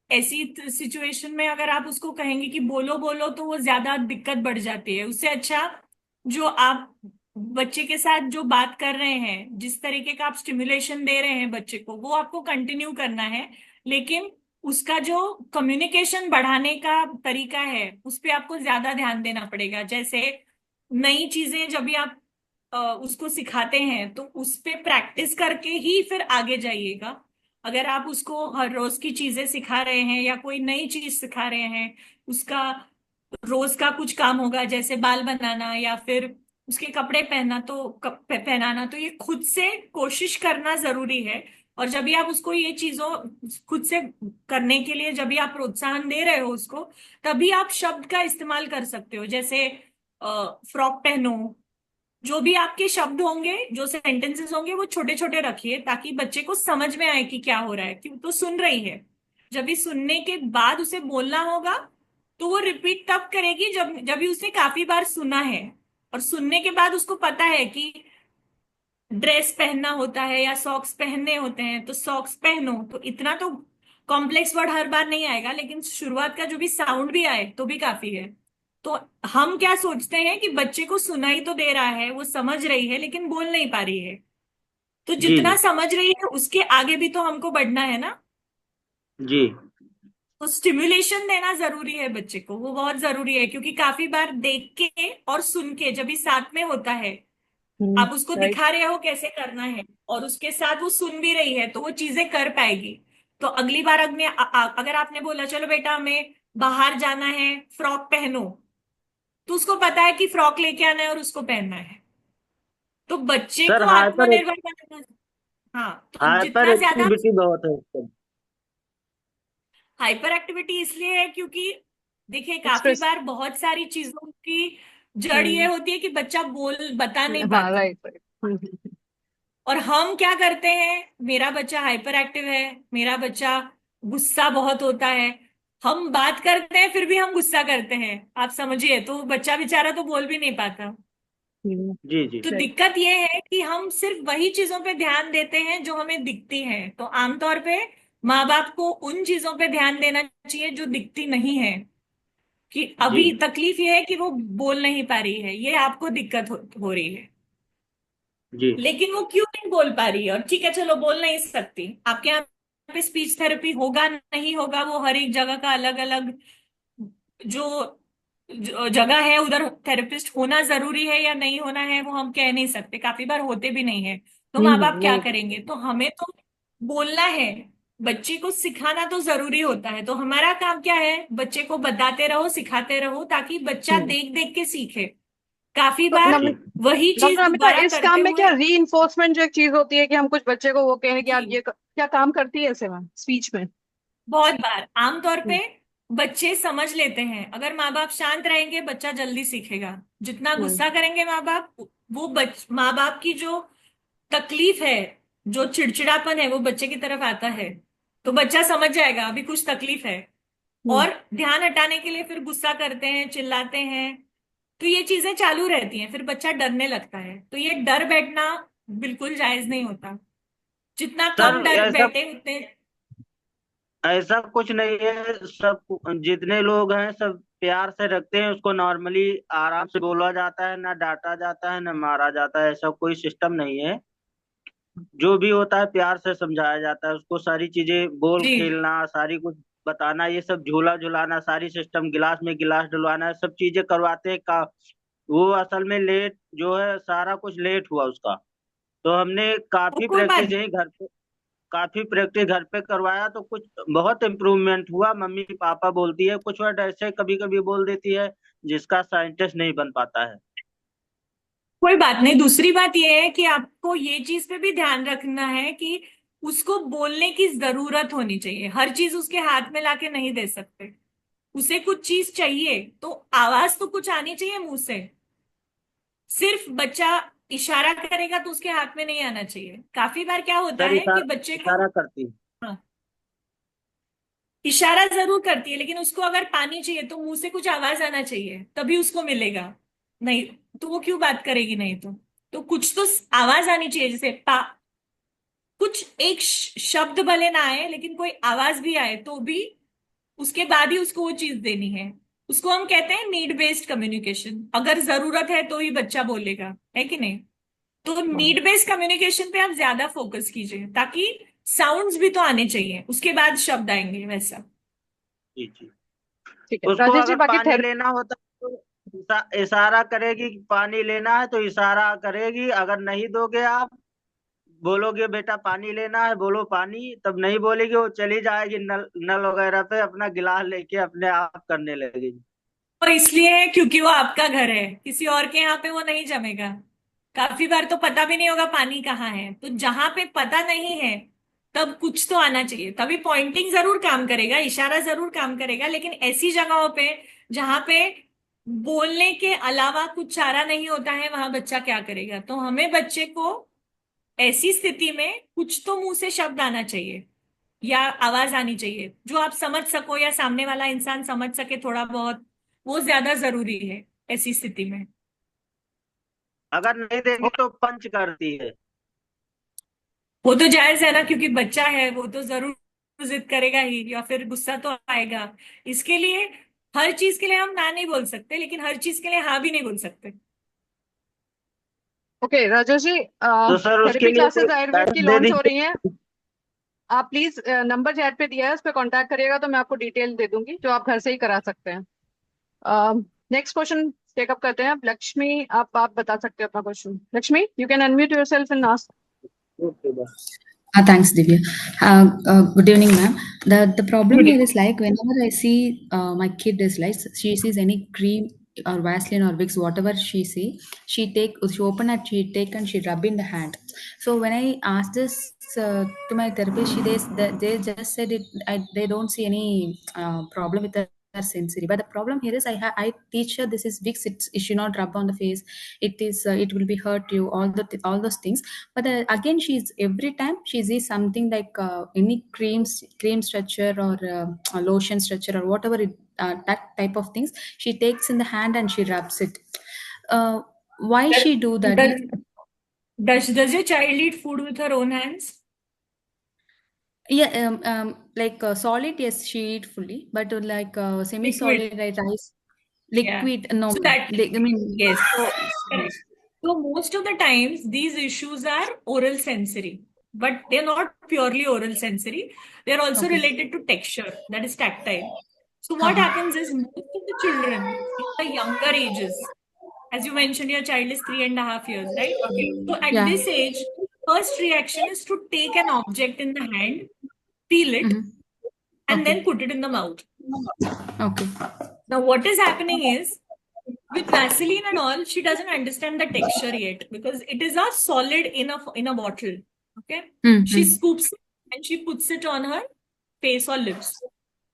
ऐसी सिचुएशन में अगर आप उसको कहेंगे कि बोलो बोलो तो वो ज्यादा दिक्कत बढ़ जाती है। उससे अच्छा जो आप बच्चे के साथ जो बात कर रहे हैं, जिस तरीके का आप स्टिमुलेशन दे रहे हैं बच्चे को, वो आपको कंटिन्यू करना है। लेकिन उसका जो कम्युनिकेशन बढ़ाने का तरीका है उस पे आपको ज्यादा ध्यान देना पड़ेगा। जैसे नई चीजें जब भी आप उसको सिखाते हैं तो उस पे प्रैक्टिस करके ही फिर आगे जाइएगा। अगर आप उसको हर रोज की चीजें सिखा रहे हैं या कोई नई चीज सिखा रहे हैं, उसका रोज का कुछ काम होगा जैसे बाल बनाना या फिर उसके कपड़े पहनना, तो पहनाना, तो ये खुद से कोशिश करना जरूरी है। और जब भी आप उसको ये चीजों खुद से करने के लिए जब भी आप प्रोत्साहन दे रहे हो उसको, तभी आप शब्द का इस्तेमाल कर सकते हो। जैसे फ्रॉक पहनो, जो भी आपके शब्द होंगे, जो सेंटेंसेस होंगे, वो छोटे छोटे रखिए ताकि बच्चे को समझ में आए कि क्या हो रहा है। क्यों तो सुन रही है, जब भी सुनने के बाद उसे बोलना होगा तो वो रिपीट तब करेगी जब जब भी उसने काफी बार सुना है। और सुनने के बाद उसको पता है कि ड्रेस पहनना होता है या सॉक्स पहनने होते हैं, तो सॉक्स पहनो, तो इतना तो कॉम्प्लेक्स वर्ड हर बार नहीं आएगा, लेकिन शुरुआत का जो भी साउंड भी आए तो भी काफी है। तो हम क्या सोचते हैं कि बच्चे को सुनाई तो दे रहा है, वो समझ रही है, लेकिन बोल नहीं पा रही है। तो जी जितना जी समझ रही है उसके आगे भी तो हमको बढ़ना है ना। जी तो स्टिमुलेशन देना जरूरी है बच्चे को, वो बहुत जरूरी है, क्योंकि काफी बार देख के और सुन के जब भी साथ में होता है, आप उसको राइट। दिखा रहे हो कैसे करना है और उसके साथ वो सुन भी रही है, तो वो चीजें कर पाएगी। तो अगली बार अगर आपने बोला चलो बेटा हमें बाहर जाना है, फ्रॉक पहनो, तो उसको पता है कि फ्रॉक लेके आना है और उसको पहनना है। तो बच्चे सर, को हाइपर आत्मनिर्भर बनाना। हाँ, तो हाइपर जितना ज्यादा एक्टिविटी बहुत है उसका। हाइपर एक्टिविटी इसलिए है क्योंकि देखिए काफी एक्सप्रेस। बार बहुत सारी चीजों की जड़ ये होती है कि बच्चा बता नहीं हाँ पाता। Right right. और हम क्या करते हैं, मेरा बच्चा हाइपर एक्टिव है, मेरा बच्चा गुस्सा बहुत होता है, हम बात करते हैं फिर भी हम गुस्सा करते हैं, आप समझिए, तो बच्चा बेचारा तो बोल भी नहीं पाता। जी जी तो राइट। दिक्कत ये है कि हम सिर्फ वही चीजों पे ध्यान देते हैं जो हमें दिखती हैं। तो आमतौर पे माँ बाप को उन चीजों पे ध्यान देना चाहिए जो दिखती नहीं है। कि जी अभी तकलीफ ये है कि वो बोल नहीं पा रही है, ये आपको दिक्कत हो रही है, जी लेकिन वो क्यों नहीं बोल पा रही है। और ठीक है चलो बोल नहीं सकती, आपके यहाँ पे स्पीच थेरेपी होगा नहीं होगा वो हर एक जगह का अलग अलग जो जगह है, उधर थेरेपिस्ट होना जरूरी है या नहीं होना है वो हम कह नहीं सकते, काफी बार होते भी नहीं है। तो माँ बाप क्या वो करेंगे, तो हमें तो बोलना है, बच्चे को सिखाना तो जरूरी होता है। तो हमारा काम क्या है, बच्चे को बताते रहो, सिखाते रहो, ताकि बच्चा देख देख के सीखे। काफी तो बार जी वही चीज डॉक्टर अमिता, दोबारा इस करते काम में हुए। क्या री जो एक चीज होती है कि हम कुछ बच्चे को वो कहें कि जी, यार क्या काम करती है ऐसे में स्पीच में? बहुत बार आमतौर पे हम्म, बच्चे समझ लेते हैं। अगर माँ बाप शांत रहेंगे बच्चा जल्दी सीखेगा। जितना हम्म, गुस्सा करेंगे माँ बाप, वो माँ बाप की जो तकलीफ है, जो चिड़चिड़ापन है वो बच्चे की तरफ आता है, तो बच्चा समझ जाएगा अभी कुछ तकलीफ है, और ध्यान हटाने के लिए फिर गुस्सा करते हैं, चिल्लाते हैं, तो ये चीजें चालू रहती हैं, फिर बच्चा डरने लगता है। तो ये डर बैठना बिल्कुल जायज नहीं होता। जितना सर कम डर ऐसा बैठे उतने। ऐसा कुछ नहीं है, सब जितने लोग हैं सब प्यार से रखते हैं उसको, नॉर्मली आराम से बोला जाता है, ना डांटा जाता है ना मारा जाता है, ऐसा कोई सिस्टम नहीं है। जो भी होता है प्यार से समझाया जाता है उसको, सारी चीजें बोल जी। खेलना, सारी कुछ बताना, ये सब झूला झुलाना, सारी सिस्टम, गिलास में गिलास डलवाना, सब चीजें करवाते हैं का। वो असल में लेट जो है, सारा कुछ लेट हुआ उसका। तो हमने वो काफी कोई प्रैक्टिस बात। यही घर पे, काफी प्रैक्टिस घर पे करवाया तो कुछ बहुत इम्प्रूवमेंट हुआ। मम्मी पापा बोलती है, कुछ वर्ड ऐसे कभी कभी बोल देती है जिसका साइंटिस्ट नहीं बन पाता है। कोई बात नहीं। दूसरी बात यह है कि आपको ये चीज पे भी ध्यान रखना है कि उसको बोलने की जरूरत होनी चाहिए। हर चीज उसके हाथ में लाके नहीं दे सकते। उसे कुछ चीज चाहिए तो आवाज तो कुछ आनी चाहिए मुंह से। सिर्फ बच्चा इशारा करेगा तो उसके हाथ में नहीं आना चाहिए। काफी बार क्या होता सर है कि इशारा बच्चे को, इशारा करती है। हाँ, इशारा जरूर करती है, लेकिन उसको अगर पानी चाहिए तो मुंह से कुछ आवाज आना चाहिए, तभी उसको मिलेगा। नहीं तो वो क्यों बात करेगी? नहीं तो कुछ तो आवाज आनी चाहिए, जैसे पा, कुछ एक शब्द भले ना आए लेकिन कोई आवाज भी आए तो भी उसके बाद ही उसको वो चीज देनी है। उसको हम कहते हैं नीड बेस्ड कम्युनिकेशन। अगर जरूरत है तो ही बच्चा बोलेगा, है कि नहीं? तो नीड बेस्ड कम्युनिकेशन पे आप ज्यादा फोकस कीजिए, ताकि साउंड्स भी तो आने चाहिए, उसके बाद शब्द आएंगे वैसा। जी जी। ठीक है उसको राजेश जी, अगर बाकी पानी लेना होता है तो इशारा करेगी कि पानी लेना है, तो इशारा करेगी। अगर नहीं दोगे आप, बोलोगे बेटा पानी लेना है, बोलो पानी, तब नहीं बोलेगी, वो चली जाएगी नल नल वगैरह पे, अपना गिलास लेके अपने आप करने लगेगी। और इसलिए है क्योंकि वो आपका घर है, किसी और के यहाँ पे वो नहीं जमेगा। काफी बार तो पता भी नहीं होगा पानी कहाँ है। तो जहां पे पता नहीं है तब कुछ तो आना चाहिए, तभी पॉइंटिंग जरूर काम करेगा, इशारा जरूर काम करेगा। लेकिन ऐसी जगहों पे जहां पे बोलने के अलावा कुछ चारा नहीं होता है, वहां बच्चा क्या करेगा? तो हमें बच्चे को ऐसी स्थिति में कुछ तो मुंह से शब्द आना चाहिए या आवाज आनी चाहिए, जो आप समझ सको या सामने वाला इंसान समझ सके थोड़ा बहुत। वो ज्यादा जरूरी है ऐसी स्थिति में। अगर नहीं देंगी तो पंच करती है। वो तो जायज है ना, क्योंकि बच्चा है, वो तो जरूर जिद करेगा ही, या फिर गुस्सा तो आएगा। इसके लिए हर चीज के लिए हम ना नहीं बोल सकते, लेकिन हर चीज के लिए हाँ भी नहीं बोल सकते। ओके राजेश जी, तो सर उसके थेरेपी लिए कोई क्लासेस आयुर्वेद की गाइड दे लॉन्च हो रही दीजिए। हैं। आप प्लीज नंबर चैट पे दिया है, उस पर कांटेक्ट करिएगा तो मैं आपको डिटेल दे दूंगी, जो आप घर से ही करा सकते हैं। नेक्स्ट क्वेश्चन टेकअप करते हैं। अब लक्ष्मी, आप बता सकते हैं अपना question. Lakshmi, you can unmute yourself and ask. Okay बस। Thanks, Divya. Good evening, ma'am. The problem here is like whenever I see my kid is like she sees any cream or Vaseline or Vicks, whatever she open it, she take and she rub in the hand. So when I asked this to my therapist, they just said they don't see any problem with her sensory. But the problem here is I teach her this is Vicks. It should not rub on the face. It will be hurt you. All those things. But again, she's every time she sees something like any cream structure or lotion structure or whatever that type of things, she takes in the hand and she rubs it. Why she do that? Does your child eat food with her own hands? Yeah, like solid, yes, she eat fully, but like semi-solid, like rice, Yeah. liquid, no, So that, I mean, yes, so correct. So most of the times these issues are oral sensory, but they're not purely oral sensory. They're also okay. related to texture, that is tactile. So what happens is most of the children in the younger ages, as you mentioned, your child is 3.5 years, right? So at Yeah. this age, first reaction is to take an object in the hand, feel it, and Okay. then put it in the mouth. Okay. Now, what is happening is, with Vaseline and all, she doesn't understand the texture yet because it is a solid in a bottle. Okay, she scoops it and she puts it on her face or lips.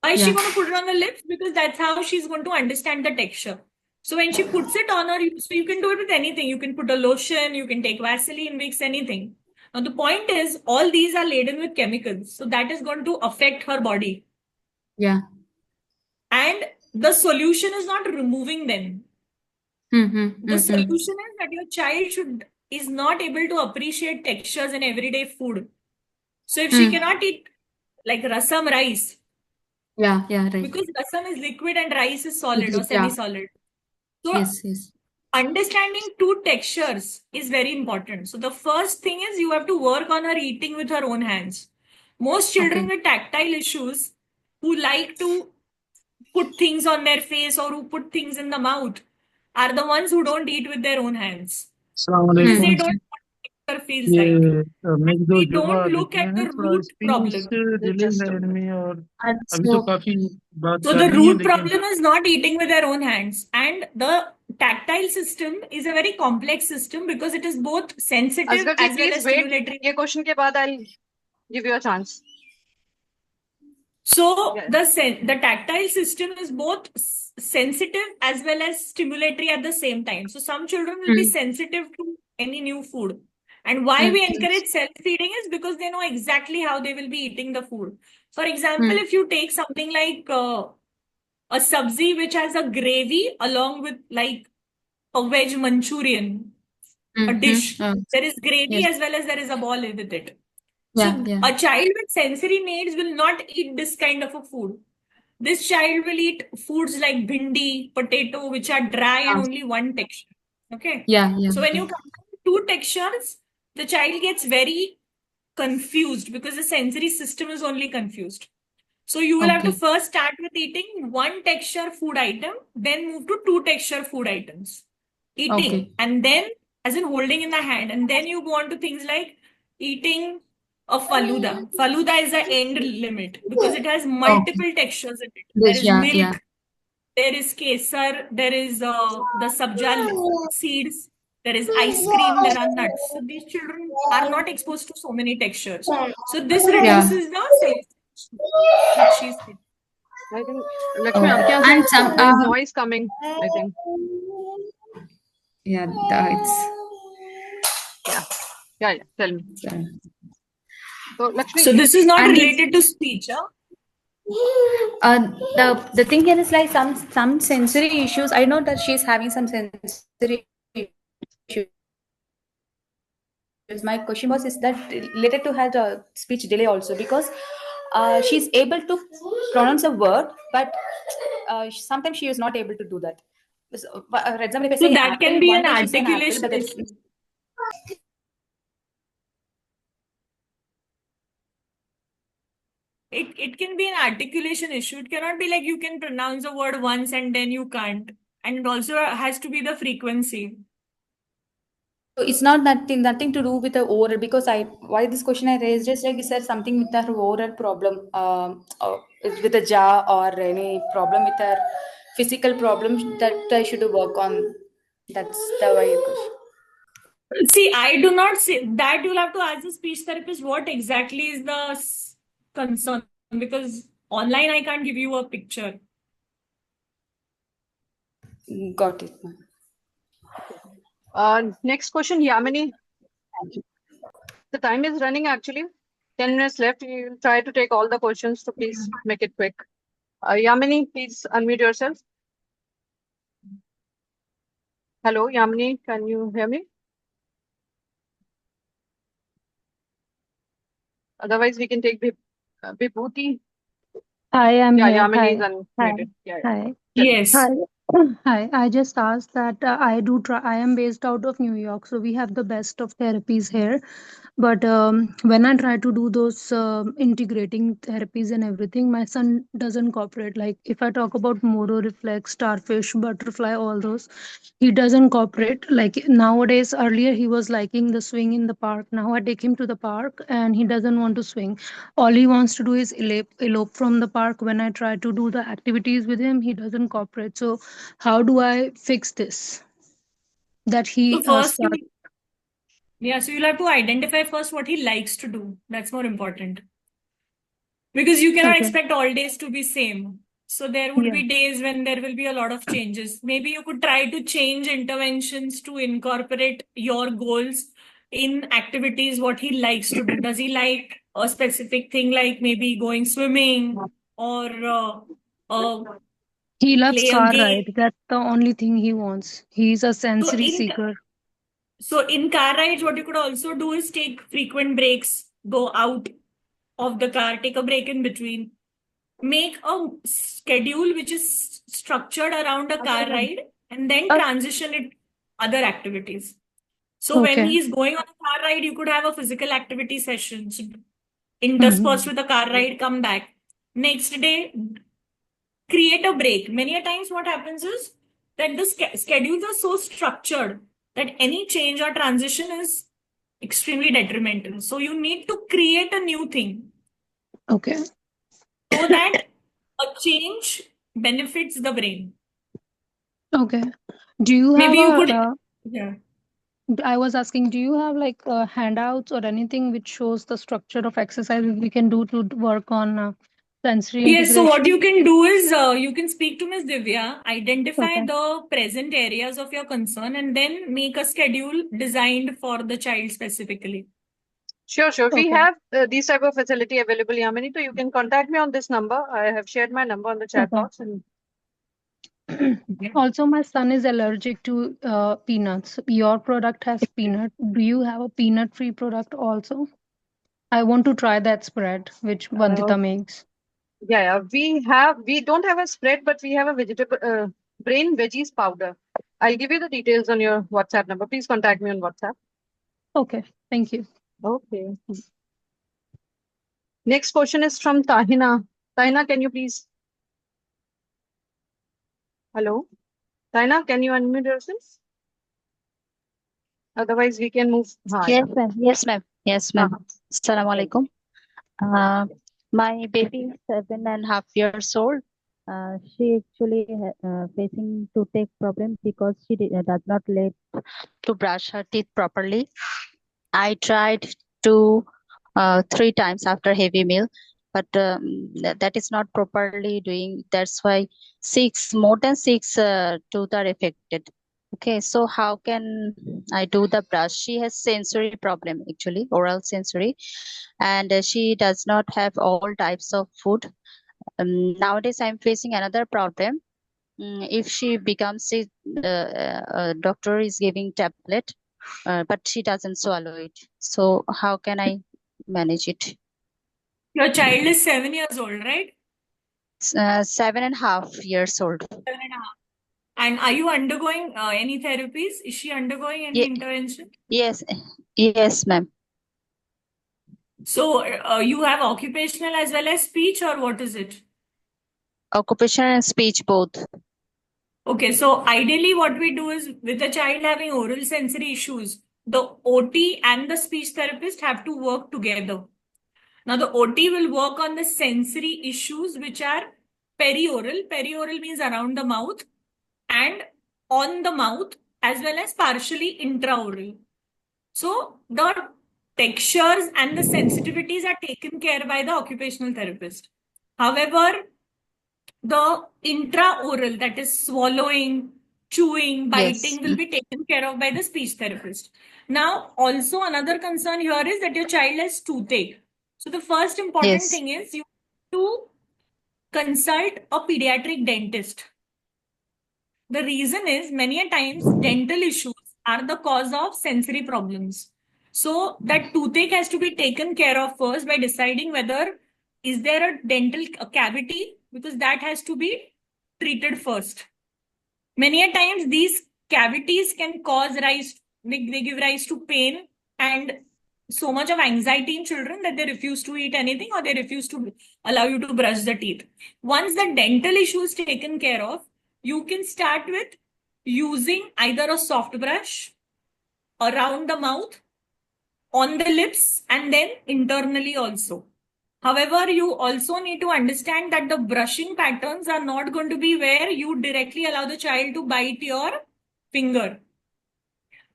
Why is she Yeah. going to put it on the lips? Because that's how she's going to understand the texture. So when she puts it on her, so you can do it with anything. You can put a lotion, you can take Vaseline, Vicks, anything. Now, the point is, all these are laden with chemicals. So that is going to affect her body. Yeah. And the solution is not removing them. The solution is that your child is not able to appreciate textures in everyday food. So if she cannot eat like rasam rice, Yeah, right. because rasam is liquid and rice is solid or Yeah. semi-solid. So Yes. understanding two textures is very important. So the first thing is you have to work on her eating with her own hands. Most children Okay. with tactile issues who like to put things on their face or who put things in the mouth are the ones who don't eat with their own hands. Because they don't know what texture feels like. ये मैं And जो we जुड़वा don't look देते at हैं the थोड़ा root speech problem. Delay है इनमें और अभी तो So, काफी बात So कर the रही है root लेकिन problem is not eating with their own hands. And the tactile system is a very complex system because it is both sensitive Asghar ji, as well please as wait. stimulatory. ये question के बाद I'll give you a chance. So Yes. the tactile system is both sensitive as well as stimulatory at the same time. So some children will be sensitive to any new food. And why we encourage self-feeding is because they know exactly how they will be eating the food. For example, if you take something like a sabzi which has a gravy along with like a veg Manchurian, a dish, there is gravy Yes. as well as there is a ball with it. Yeah, So yeah. a child with sensory needs will not eat this kind of a food. This child will eat foods like bhindi, potato, which are dry and only one texture. Okay. Yeah. So when you combine two textures, the child gets very confused because the sensory system is only confused. So you will have to Okay. first start with eating one texture food item, then move to two texture food items. Eating, Okay. and then as in holding in the hand, and then you go on to things like eating a faluda. Faluda is the end limit because it has multiple textures in it. There is Yeah, milk, yeah. there is kesar, there is the sabja seeds, there is ice cream, there are nuts. So these children are not exposed to so many textures. So this reduces the sensation which she's getting. I think Lakshmi, आपके यहाँ And से some there is noise coming. I think. yeah, Yeah. Tell me. sorry. So Lakshmi, So this is not And related to speech, huh? The thing here is like some sensory issues. I know that she's having some sensory issues. My question was, is that related to her speech delay also, because she's able to pronounce a word, but sometimes she is not able to do that. So, for example, if I So say that apple, can be one an day she said apple, articulation but issue. It can be an articulation issue. It cannot be like you can pronounce a word once and then you can't. And it also has to be the frequency. so it's not nothing to do with the oral, because why this question I raised is like, is there something with her oral problem, with a jaw or any problem with her physical problems that I should work on? That's the way question. See, I do not say that. You'll have to ask the speech therapist what exactly is the concern, because online I can't give you a picture. Got it, ma'am. Next question, Yamini. The time is running actually. 10 minutes left. We will try to take all the questions, so please make it quick. Yamini, please unmute yourself. Hello, Yamini, can you hear me? Otherwise, we can take Vibhuti. Hi, I'm Yeah, here. Yamini Hi. is unmuted. Yeah. Hi. Yes. Hi. Hi. I just asked that I am based out of New York, so we have the best of therapies here. But when I try to do those integrating therapies and everything, my son doesn't cooperate. Like if I talk about Moro reflex, starfish, butterfly, all those, he doesn't cooperate. Like nowadays, earlier he was liking the swing in the park. Now I take him to the park and he doesn't want to swing. All he wants to do is elope from the park. When I try to do the activities with him, he doesn't cooperate. So how do I fix this? That he So first, start. so you'll have to identify first what he likes to do. That's more important. Because you cannot Okay. expect all days to be same. So there would Yeah. be days when there will be a lot of changes. Maybe you could try to change interventions to incorporate your goals. in activities what he likes to do. Does he like a specific thing like maybe going swimming or He loves play a car game? ride. That's the only thing he wants. He's a So sensory in seeker. so in car rides, what you could also do is take frequent breaks, go out of the car, take a break in between, make a schedule which is structured around a car ride, and then transition it other activities. So when Okay. he's going on a car ride, you could have a physical activity session, so interspersed with a car ride, come back. Next day, create a break. Many a times what happens is that the schedules are so structured that any change or transition is extremely detrimental. So you need to create a new thing Okay. so that a change benefits the brain. Okay. Do you have Maybe you a, could, yeah. I was asking, do you have like handouts or anything which shows the structure of exercises we can do to work on sensory Yes, so what integration? you can do is you can speak to Ms. Divya, identify Okay. the present areas of your concern, and then make a schedule designed for the child specifically. Sure. We Okay. have these type of facility available, Yamini. So you can contact me on this number. I have shared my number on the chat Okay. box. And Also, my son is allergic to peanuts. Your product has peanut. Do you have a peanut-free product also? I want to try that spread which Vandita makes. yeah, we don't have a spread, but we have a vegetable brain veggies powder. I'll give you the details on your WhatsApp number. Please contact me on WhatsApp. Okay, thank you. Okay. Next question is from Tahina. Tahina, can you please? Hello? Tahina, can you unmute yourself? Otherwise, we can move. Yes, ma'am. Yes, ma'am. Yes, ma'am. Assalamu Okay. alaikum. My baby is 7.5 years old. She actually facing toothache problem because she does not like to brush her teeth properly. I tried to 3 times after heavy meal, but that is not properly doing. That's why more than six tooth are affected. Okay, so how can I do the brush? She has sensory problem actually, oral sensory, and she does not have all types of food. Nowadays, I'm facing another problem. If she becomes sick, doctor is giving tablet, but she doesn't swallow it. So how can I manage it? Your child is 7 years old, right? 7.5 years old. 7.5. And are you undergoing any therapies? Is she undergoing any intervention? Yes, yes, ma'am. So you have occupational as well as speech, or what is it? Occupation and speech both. Okay, so ideally what we do is with a child having oral sensory issues, the OT and the speech therapist have to work together. Now the OT will work on the sensory issues which are perioral. Perioral means around the mouth and on the mouth as well as partially intraoral. So the textures and the sensitivities are taken care by the occupational therapist. However, the intraoral, that is swallowing, chewing, biting, will be taken care of by the speech therapist. Now, also another concern here is that your child has toothache. So the first important thing is you have to consult a pediatric dentist. The reason is many a times dental issues are the cause of sensory problems. So that toothache has to be taken care of first by deciding whether is there a dental cavity, because that has to be treated first. Many a times these cavities can cause they give rise to pain and so much of anxiety in children that they refuse to eat anything or they refuse to allow you to brush the teeth. Once the dental issue is taken care of, you can start with using either a soft brush around the mouth, on the lips, and then internally also. However, you also need to understand that the brushing patterns are not going to be where you directly allow the child to bite your finger,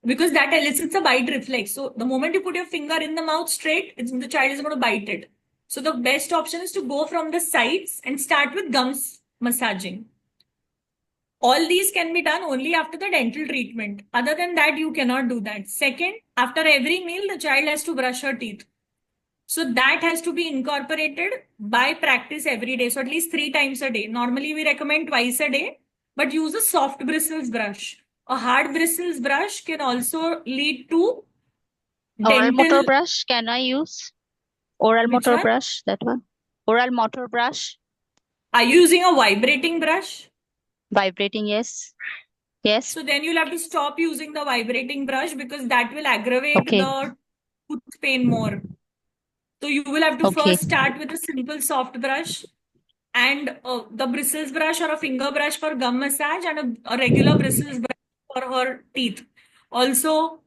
because that elicits a bite reflex. So the moment you put your finger in the mouth straight, the child is going to bite it. So the best option is to go from the sides and start with gums massaging. All these can be done only after the dental treatment. Other than that, you cannot do that. Second, after every meal, the child has to brush her teeth. So that has to be incorporated by practice every day. So at least 3 times a day. Normally we recommend twice a day, but use a soft bristles brush. A hard bristles brush can also lead to Oral motor dental. brush, can I use? Oral Which motor one? brush, that one. Oral motor brush, Are you using a vibrating brush? vibrating, yes. Yes. So then you'll have to stop using the vibrating brush because that will aggravate Okay. the tooth pain more. So you will have to Okay. first start with a simple soft brush and the bristles brush or a finger brush for gum massage and a regular bristles brush for her teeth. Also,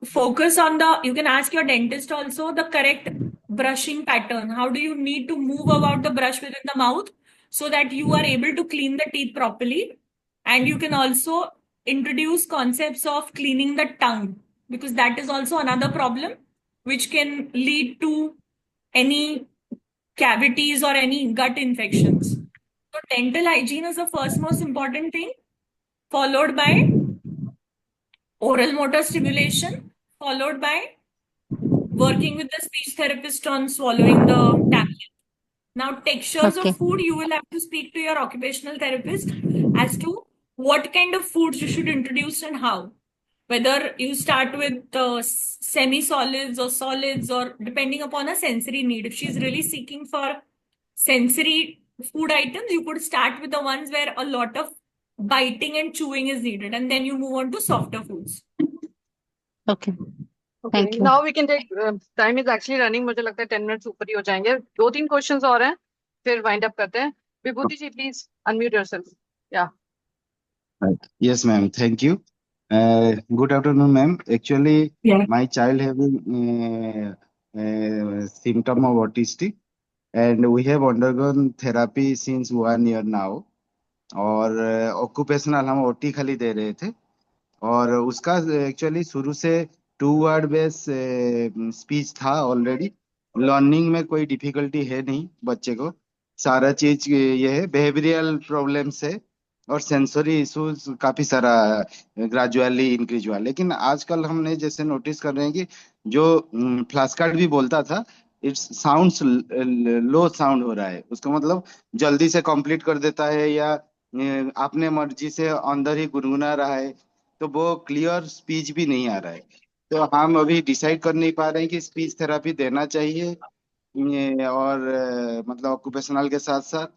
focus on you can ask your dentist also the correct brushing pattern. How do you need to move about the brush within the mouth so that you are able to clean the teeth properly? And you can also introduce concepts of cleaning the tongue because that is also another problem which can lead to any cavities or any gut infections. So dental hygiene is the first most important thing, followed by oral motor stimulation, followed by working with the speech therapist on swallowing the tablet. Now, textures Okay. of food, you will have to speak to your occupational therapist as to what kind of foods you should introduce and how. Whether you start with semi-solids or solids or depending upon a sensory need. If she's really seeking for sensory food items, you could start with the ones where a lot of biting and chewing is needed, and then you move on to softer foods. Okay. Okay, Thank you. now we can take time is actually running. मुझे लगता है 10 minutes ऊपर ही हो जाएंगे. 2-3 questions और हैं, फिर wind up करते हैं. विभूति जी, please unmute yourself. Yeah. Right. Yes, ma'am. Thank you. Good afternoon, ma'am. Actually, Yeah. my child having symptom of autistic, and we have undergone therapy since 1 year now. और occupational हम OT खाली दे रहे थे और उसका actually शुरू से 2 word base speech था ऑलरेडी. लर्निंग में कोई डिफिकल्टी है नहीं बच्चे को. सारा चीज ये है, बिहेवियरल प्रॉब्लम्स है और सेंसरी इश्यूज काफी सारा ग्रेजुअली इंक्रीज हुआ. लेकिन आजकल हमने जैसे नोटिस कर रहे हैं कि जो फ्लैश कार्ड भी बोलता था, इट्स साउंड्स लो साउंड हो रहा है. उसका मतलब जल्दी से कंप्लीट कर देता है या अपने मर्जी से अंदर ही गुनगुना रहा है, तो वो क्लियर स्पीच भी नहीं आ रहा है. तो हम अभी डिसाइड कर नहीं पा रहे हैं कि स्पीच थेरेपी देना चाहिए और मतलब ऑक्यूपेशनल के साथ साथ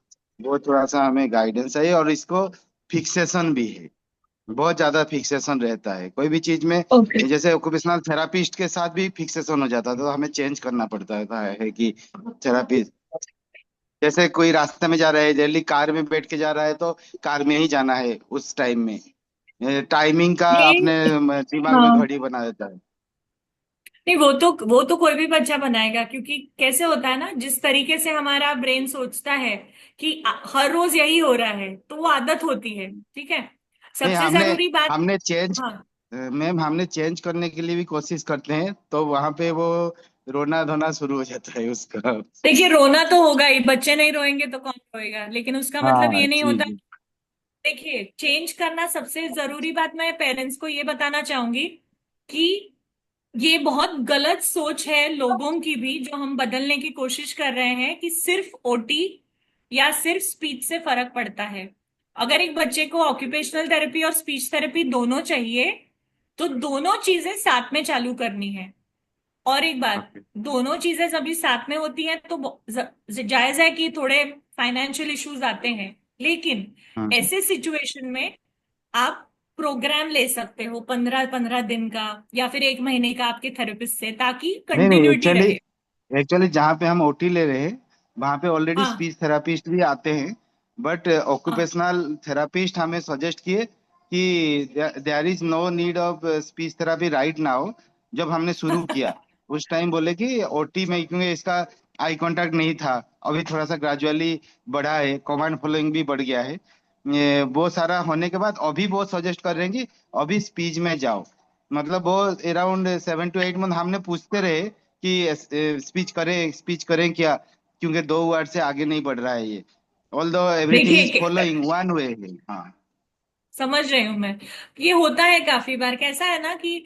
वो थोड़ा सा हमें गाइडेंस चाहिए. और इसको फिक्सेशन भी है, बहुत ज्यादा फिक्सेशन रहता है कोई भी चीज में. Okay. जैसे ऑक्यूपेशनल थेरापिस्ट के साथ भी फिक्सेशन हो जाता है, तो हमें चेंज करना पड़ता है कि थेरापी. जैसे कोई रास्ते में जा रहा है, दिल्ली कार में बैठ के जा रहा है, तो कार में ही जाना है उस टाइम में. टाइमिंग का नहीं, अपने दिमाग में हाँ. घड़ी बना देता है. नहीं, वो तो कोई भी बच्चा बनाएगा क्योंकि कैसे होता है ना, जिस तरीके से हमारा ब्रेन सोचता है कि हर रोज यही हो रहा है तो वो आदत होती है. ठीक है, नहीं, सबसे जरूरी बात. हमने चेंज हाँ, मैम हमने चेंज करने के लिए भी कोशिश करते हैं, तो वहां पे वो रोना धोना शुरू हो जाता है उसका. देखिए रोना तो होगा ही, बच्चे नहीं रोएंगे तो कौन रोएगा, लेकिन उसका मतलब हाँ ये नहीं जी होता. जी. देखिए, चेंज करना सबसे जरूरी बात मैं पेरेंट्स को ये बताना चाहूंगी कि ये बहुत गलत सोच है लोगों की भी, जो हम बदलने की कोशिश कर रहे हैं कि सिर्फ ओटी या सिर्फ स्पीच से फर्क पड़ता है. अगर एक बच्चे को ऑक्यूपेशनल थेरेपी और स्पीच थेरेपी दोनों चाहिए तो दोनों चीजें साथ में चालू करनी है. और एक बात, दोनों चीजें सभी साथ में होती हैं तो जायज है कि थोड़े फाइनेंशियल इश्यूज आते हैं, लेकिन ऐसे सिचुएशन में आप प्रोग्राम ले सकते हो 15-15 दिन का या फिर 1 महीने का आपके थेरेपिस्ट से, ताकि नहीं कंटिन्यूटी रहे. एक्चुअली जहाँ पे हम ओटी ले रहे हैं वहाँ पे ऑलरेडी हाँ. स्पीच थेरापिस्ट भी आते हैं, बट ऑक्यूपेशनल थेरापिस्ट हमें सजेस्ट किए कि there is no need of speech therapy right now. जब हमने शुरू किया उस टाइम बोले कि ओटी में, क्योंकि इसका आई कांटेक्ट नहीं था, अभी थोड़ा सा ग्रेजुअली बढ़ा है, कमांड फॉलोइंग भी बढ़ गया है. वो सारा होने के बाद अभी वो सजेस्ट कर रहे हैं कि अभी स्पीच में जाओ. मतलब वो अराउंड 7 to 8 मंथ हमने पूछते रहे कि स्पीच करें क्या, क्योंकि 2 वर्ड से आगे नहीं बढ़ रहा है ये. although everything is देखिए following one way. हाँ समझ रही हूँ मैं। ये होता है काफी बार। कैसा है ना कि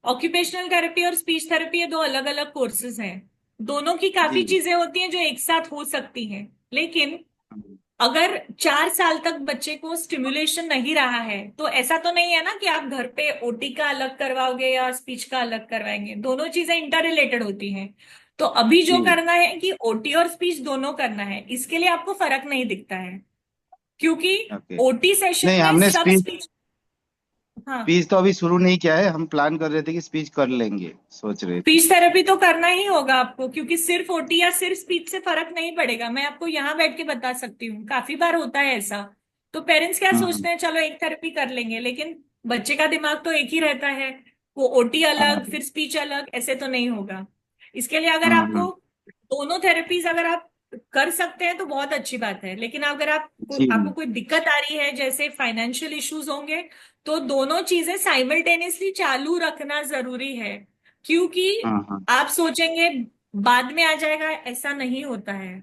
ऑक्यूपेशनल थेरेपी और स्पीच थेरेपी ये दो अलग अलग कोर्सेज हैं। दोनों की जी काफी जी। चीजें होती हैं जो एक साथ हो सकती हैं, लेकिन हम्म, अगर 4 साल तक बच्चे को स्टिमुलेशन नहीं रहा है तो ऐसा तो नहीं है ना कि आप घर पे ओटी का अलग करवाओगे या स्पीच का अलग करवाएंगे। दोनों चीजें इंटर रिलेटेड होती हैं। तो अभी जो जी करना है कि ओटी और स्पीच दोनों करना है, इसके लिए आपको फर्क नहीं दिखता है, क्योंकि ओके। ओटी सेशन नहीं, में हमने सब स्पीच स्पीच। हाँ, स्पीच तो अभी शुरू नहीं किया है, हम प्लान कर रहे थे कि स्पीच कर लेंगे, सोच रहे थे। स्पीच थेरेपी तो करना ही होगा आपको, क्योंकि सिर्फ ओटी या सिर्फ स्पीच से फर्क नहीं पड़ेगा। मैं आपको यहाँ बैठ के बता सकती हूँ, काफी बार होता है ऐसा। तो पेरेंट्स क्या हम्म सोचते हैं, चलो एक थेरेपी कर लेंगे, लेकिन बच्चे का दिमाग तो एक ही रहता है। वो ओटी अलग हम्म फिर स्पीच अलग, ऐसे तो नहीं होगा। इसके लिए अगर हम्म, आपको दोनों थेरेपीज अगर आप कर सकते हैं तो बहुत अच्छी बात है। लेकिन अगर जी आपको कोई दिक्कत आ रही है, जैसे फाइनेंशियल इश्यूज होंगे, तो दोनों चीजें साइमल्टेनियसली चालू रखना जरूरी है। क्योंकि हाँ आप सोचेंगे बाद में आ जाएगा, ऐसा नहीं होता है।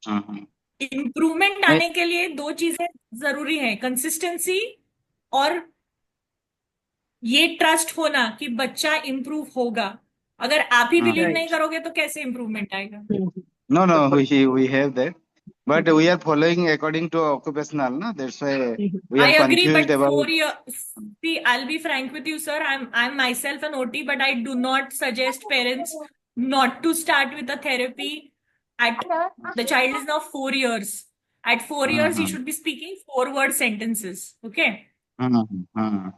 हाँ। इम्प्रूवमेंट नहीं आने के लिए दो चीजें जरूरी है, कंसिस्टेंसी और ये ट्रस्ट होना कि बच्चा इम्प्रूव होगा। अगर आप ही हाँ बिलीव नहीं राइट। करोगे तो कैसे इम्प्रूवमेंट आएगा। No, no, बिल्कुल। we have that, but we are following according to occupational, na. That's why we I are agree, confused but about. 4 years. See, I'll be frank with you, sir. I'm myself an OT, but I do not suggest parents not to start with a therapy at the child is now 4 years. At 4 years, he हाँ should be speaking 4 word sentences. Okay? हाँ हाँ।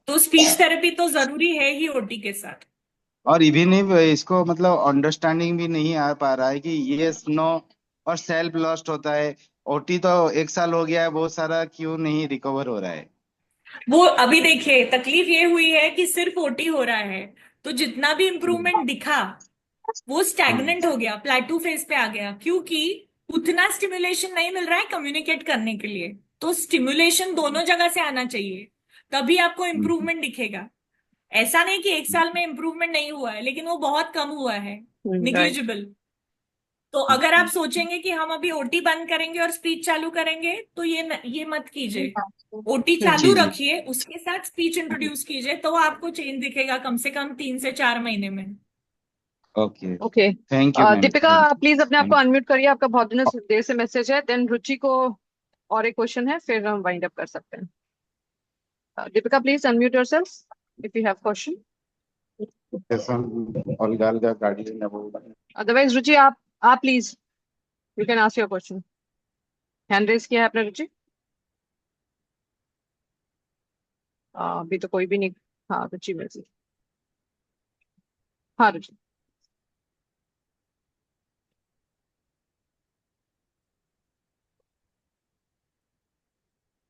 तो speech therapy तो जरूरी है ही OT के साथ। और इवन if इसको मतलब अंडरस्टैंडिंग भी नहीं आ पा रहा है कि यस नो, और सेल्फ लॉस्ट होता है। ओटी तो 1 साल हो गया है, बहुत सारा क्यों नहीं रिकवर हो रहा है। वो अभी देखिए, तकलीफ ये हुई है कि सिर्फ ओटी हो रहा है, तो जितना भी हम्म, इंप्रूवमेंट दिखा वो हाँ स्टैग्नेंट हो गया, प्लेटू फेज पे आ गया, क्योंकि उतना स्टिमुलेशन नहीं मिल रहा है कम्युनिकेट करने के लिए। तो स्टिमुलेशन दोनों जगह से आना चाहिए, तभी आपको हम्म, इम्प्रूवमेंट दिखेगा। ऐसा नहीं कि 1 साल में इम्प्रूवमेंट नहीं हुआ है, लेकिन वो बहुत कम हुआ है, राइट। निग्लिजिबल। तो अगर आप सोचेंगे कि हम अभी ओटी बंद करेंगे और स्पीच चालू करेंगे, तो ये मत कीजिए। ओटी चालू जी जी। रखिए, उसके साथ स्पीच इंट्रोड्यूस कीजिए, तो आपको चेंज दिखेगा कम से कम 3 से 4 महीने में। Okay. Okay. Thank you ma'am, Deepika, thank please अपने आप को यू। अनम्यूट करिए, आपका बहुत दिनों से देर से मैसेज है। देन रुचि को और एक क्वेश्चन है, फिर हम वाइंड अप कर सकते हैं। Deepika, please unmute yourself if you have question. अलगा अलगा गाड़ी लेना बोल। अदरवाइज रुचि, आप please you can ask your question. Hand raise किया है आपने रुचि? अभी तो कोई भी नहीं। हाँ रुचि में से। हाँ रुचि,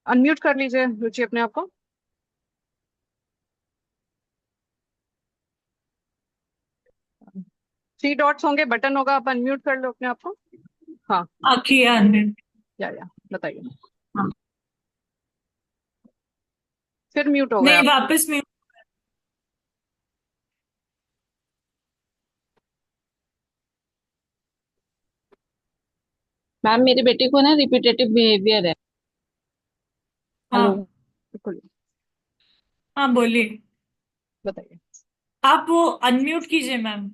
अनम्यूट कर लीजिए रुचि अपने आप को। 3 डॉट्स होंगे, बटन होगा, आप अनम्यूट कर लो अपने आप को। हाँ, किया हमने। या बताइए। हाँ। फिर म्यूट हो गए नहीं, आप। वापस में। मैम मेरे बेटे को ना रिपीटेटिव बिहेवियर है। हेलो। हाँ। बिल्कुल, हाँ बोलिए। बताइए। आप वो अनम्यूट कीजिए मैम।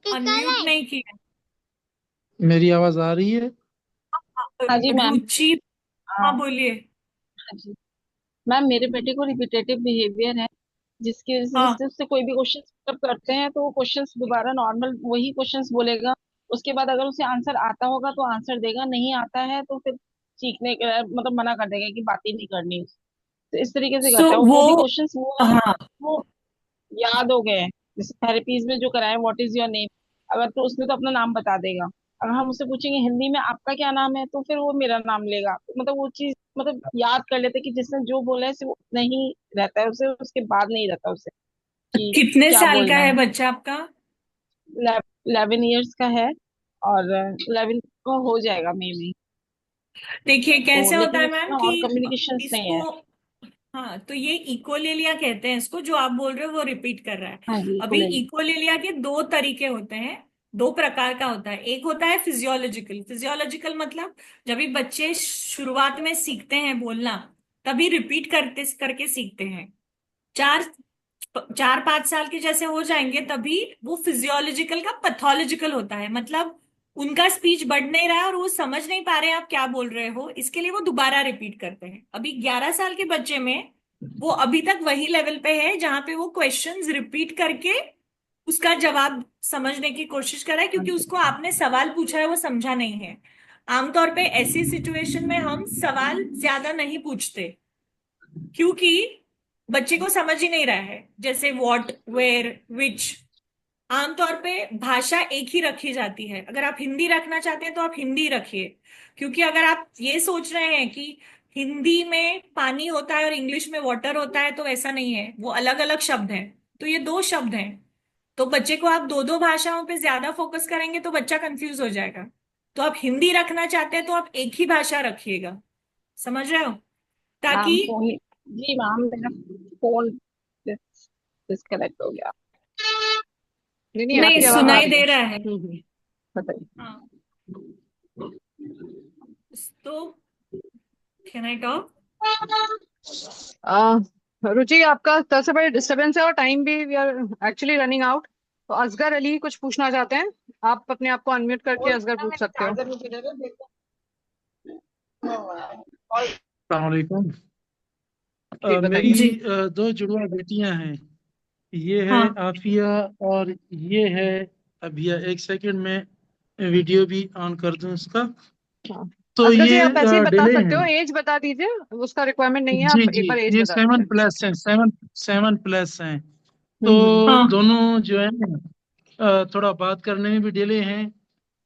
अनम्यूट नहीं किया। मेरी आवाज आ रही है? हाँ जी मैम। रुचि। हाँ हाँ बोलिए। हाँ जी मैम, मेरे बेटे को रिपीटेटिव बिहेवियर है, जिसकी वजह से हाँ। जैसे उससे कोई भी क्वेश्चन पुटअप करते हैं तो वो क्वेश्चंस दोबारा नॉर्मल वही क्वेश्चंस बोलेगा। उसके बाद अगर उसे आंसर आता होगा तो आंसर देगा, नहीं आता है तो फिर चीखने मतलब मना कर देगा कि बात ही नहीं करनी। तो इस तरीके से सो करता है वो। वो भी क्वेश्चंस वो है, हाँ। वो याद हो गए हैं। जैसे थेरेपीज में जो कराए, व्हाट इज योर नेम, अगर तो उसने तो अपना नाम बता देगा। अगर हम उससे पूछेंगे हिंदी में आपका क्या नाम है, तो फिर वो मेरा नाम लेगा। मतलब वो चीज मतलब याद कर लेते कि जिसने जो बोला है सिर्फ उतना ही रहता है उसे, उसके बाद नहीं रहता उसे कि कितने क्या साल का बोलना है है। बच्चा आपका? 11 ईयर्स का है, और 11 का हो जाएगा मई में। देखिए तो कैसे होता लेकिन है मैम उसमें और कि कम्युनिकेशन नहीं इसको है। हाँ, तो ये इकोलेलिया कहते हैं इसको, जो आप बोल रहे हो वो रिपीट कर रहा है। हाँ जी, अभी इकोलेलिया। इकोलेलिया के दो तरीके होते हैं, दो प्रकार का होता है। एक होता है फिजियोलॉजिकल। फिजियोलॉजिकल मतलब जब भी बच्चे शुरुआत में सीखते हैं बोलना, तभी रिपीट करते करके सीखते हैं। चार 4-5 साल के जैसे हो जाएंगे तभी वो फिजियोलॉजिकल का पैथोलॉजिकल होता है, मतलब उनका स्पीच बढ़ नहीं रहा है और वो समझ नहीं पा रहे हैं आप क्या बोल रहे हो, इसके लिए वो दोबारा रिपीट करते हैं। अभी 11 साल के बच्चे में वो अभी तक वही लेवल पे है जहां पे वो क्वेश्चंस रिपीट करके उसका जवाब समझने की कोशिश कर रहा है, क्योंकि उसको आपने सवाल पूछा है वो समझा नहीं है। आमतौर पे ऐसी सिचुएशन में हम सवाल ज्यादा नहीं पूछते, क्योंकि बच्चे को समझ ही नहीं रहा है। जैसे व्हाट, वेयर, विच, आमतौर पे भाषा एक ही रखी जाती है। अगर आप हिंदी रखना चाहते हैं तो आप हिंदी रखिए, क्योंकि अगर आप ये सोच रहे हैं कि हिंदी में पानी होता है और इंग्लिश में वाटर होता है, तो ऐसा नहीं है, वो अलग अलग शब्द हैं। तो ये दो शब्द हैं, तो बच्चे को आप दो दो भाषाओं पे ज्यादा फोकस करेंगे तो बच्चा कंफ्यूज हो जाएगा। तो आप हिंदी रखना चाहते हैं तो आप एक ही भाषा रखिएगा, समझ रहे हो, ताकि मैम फोन, जी मैम मेरा फोन डिस्कनेक्ट हो गया। नहीं नहीं, नहीं आपकी आवाज आ सुनाई रही दे है। रहा है। बताइए। हाँ, तो कैन आई टॉक? रुचि, आपका सबसे बड़ी डिस्टरबेंस है और टाइम भी, we are actually running out. तो असगर अली कुछ पूछना चाहते हैं, आप अपने आप को अनम्यूट करके और असगर मैम पूछ मेरा सकते हो। चार्जर मुझे दे दो, देखो। अस्सलामुअलैकुम। जी मेरी बताइए। जी। दो जुड़वा बेटियां हैं। ये है हाँ आफिया और ये है अभिया। एक सेकंड में वीडियो भी ऑन कर दूं उसका। हाँ, तो असगर जी ये आप ऐसे ही बता डिले सकते है। हो, एज बता दीजिए, उसका रिक्वायरमेंट नहीं है, जी आप जी, एक बार एज ये बता दीजिए। 7+ है, 7+ हैं। हम्म। तो हाँ। दोनों जो है ना, थोड़ा बात करने में भी डिले हैं।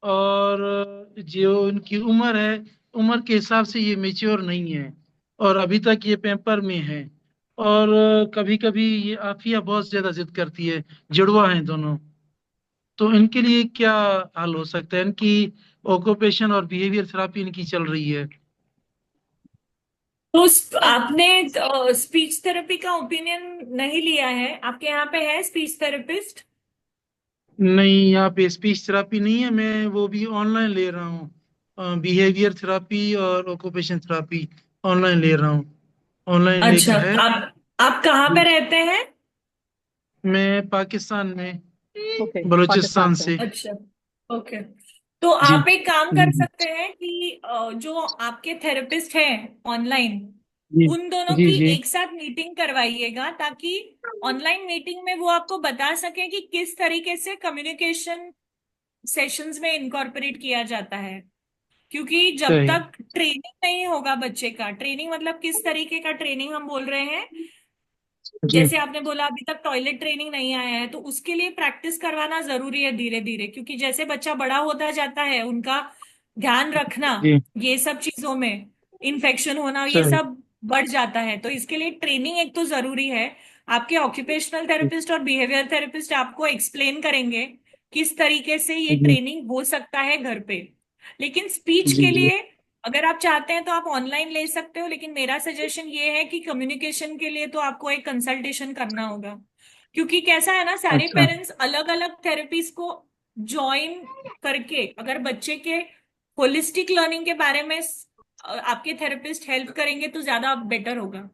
और जो इनकी उम्र है, उम्र के हिसाब से ये मेच्योर नहीं है और अभी तक ये पेपर में है। और कभी कभी ये आफिया बहुत ज्यादा जिद करती है। जुड़वा हैं दोनों। तो इनके लिए क्या हल हो सकता है? इनकी ऑक्यूपेशन और बिहेवियर थेरापी इनकी चल रही है। तो आपने स्पीच थेरेपी का ओपिनियन नहीं लिया है? आपके यहाँ पे है स्पीच थेरेपिस्ट? नहीं, यहाँ पे स्पीच थेरापी नहीं है। मैं वो भी ऑनलाइन ले रहा हूँ। बिहेवियर थेरापी और ऑक्यूपेशन थेरापी ऑनलाइन ले रहा हूँ। ऑनलाइन अच्छा, लेकर है। आप कहाँ पे रहते हैं? मैं पाकिस्तान में, ओके, पाकिस्तान बलूचिस्तान से। से। अच्छा, ओके। तो जी आप एक काम जी कर जी सकते हैं कि जो आपके थेरेपिस्ट हैं ऑनलाइन, जी उन दोनों जी की जी। एक साथ मीटिंग करवाइएगा, ताकि ऑनलाइन मीटिंग में वो आपको बता सके कि किस तरीके से कम्युनिकेशन सेशंस में इनकॉर्पोरेट किया जाता है। क्योंकि जब सही। तक ट्रेनिंग नहीं होगा बच्चे का, ट्रेनिंग मतलब किस तरीके का ट्रेनिंग हम बोल रहे हैं, जी जैसे आपने बोला अभी तक टॉयलेट ट्रेनिंग नहीं आया है, तो उसके लिए प्रैक्टिस करवाना जरूरी है धीरे धीरे, क्योंकि जैसे बच्चा बड़ा होता जाता है उनका ध्यान रखना जी। ये सब चीजों में, इन्फेक्शन होना, ये सही। सब बढ़ जाता है। तो इसके लिए ट्रेनिंग एक तो जरूरी है। आपके ऑक्यूपेशनल थेरेपिस्ट और बिहेवियर थेरेपिस्ट आपको एक्सप्लेन करेंगे किस तरीके से ये जी ट्रेनिंग हो सकता है घर पे। लेकिन स्पीच जी के जी। लिए अगर आप चाहते हैं तो आप ऑनलाइन ले सकते हो, लेकिन मेरा सजेशन ये है कि कम्युनिकेशन के लिए तो आपको एक कंसल्टेशन करना होगा। क्योंकि कैसा है ना, सारे अच्छा। पेरेंट्स अलग अलग थेरेपीज को ज्वाइन करके अगर बच्चे के होलिस्टिक लर्निंग के बारे में आपके थेरेपिस्ट हेल्प करेंगे तो ज्यादा बेटर होगा।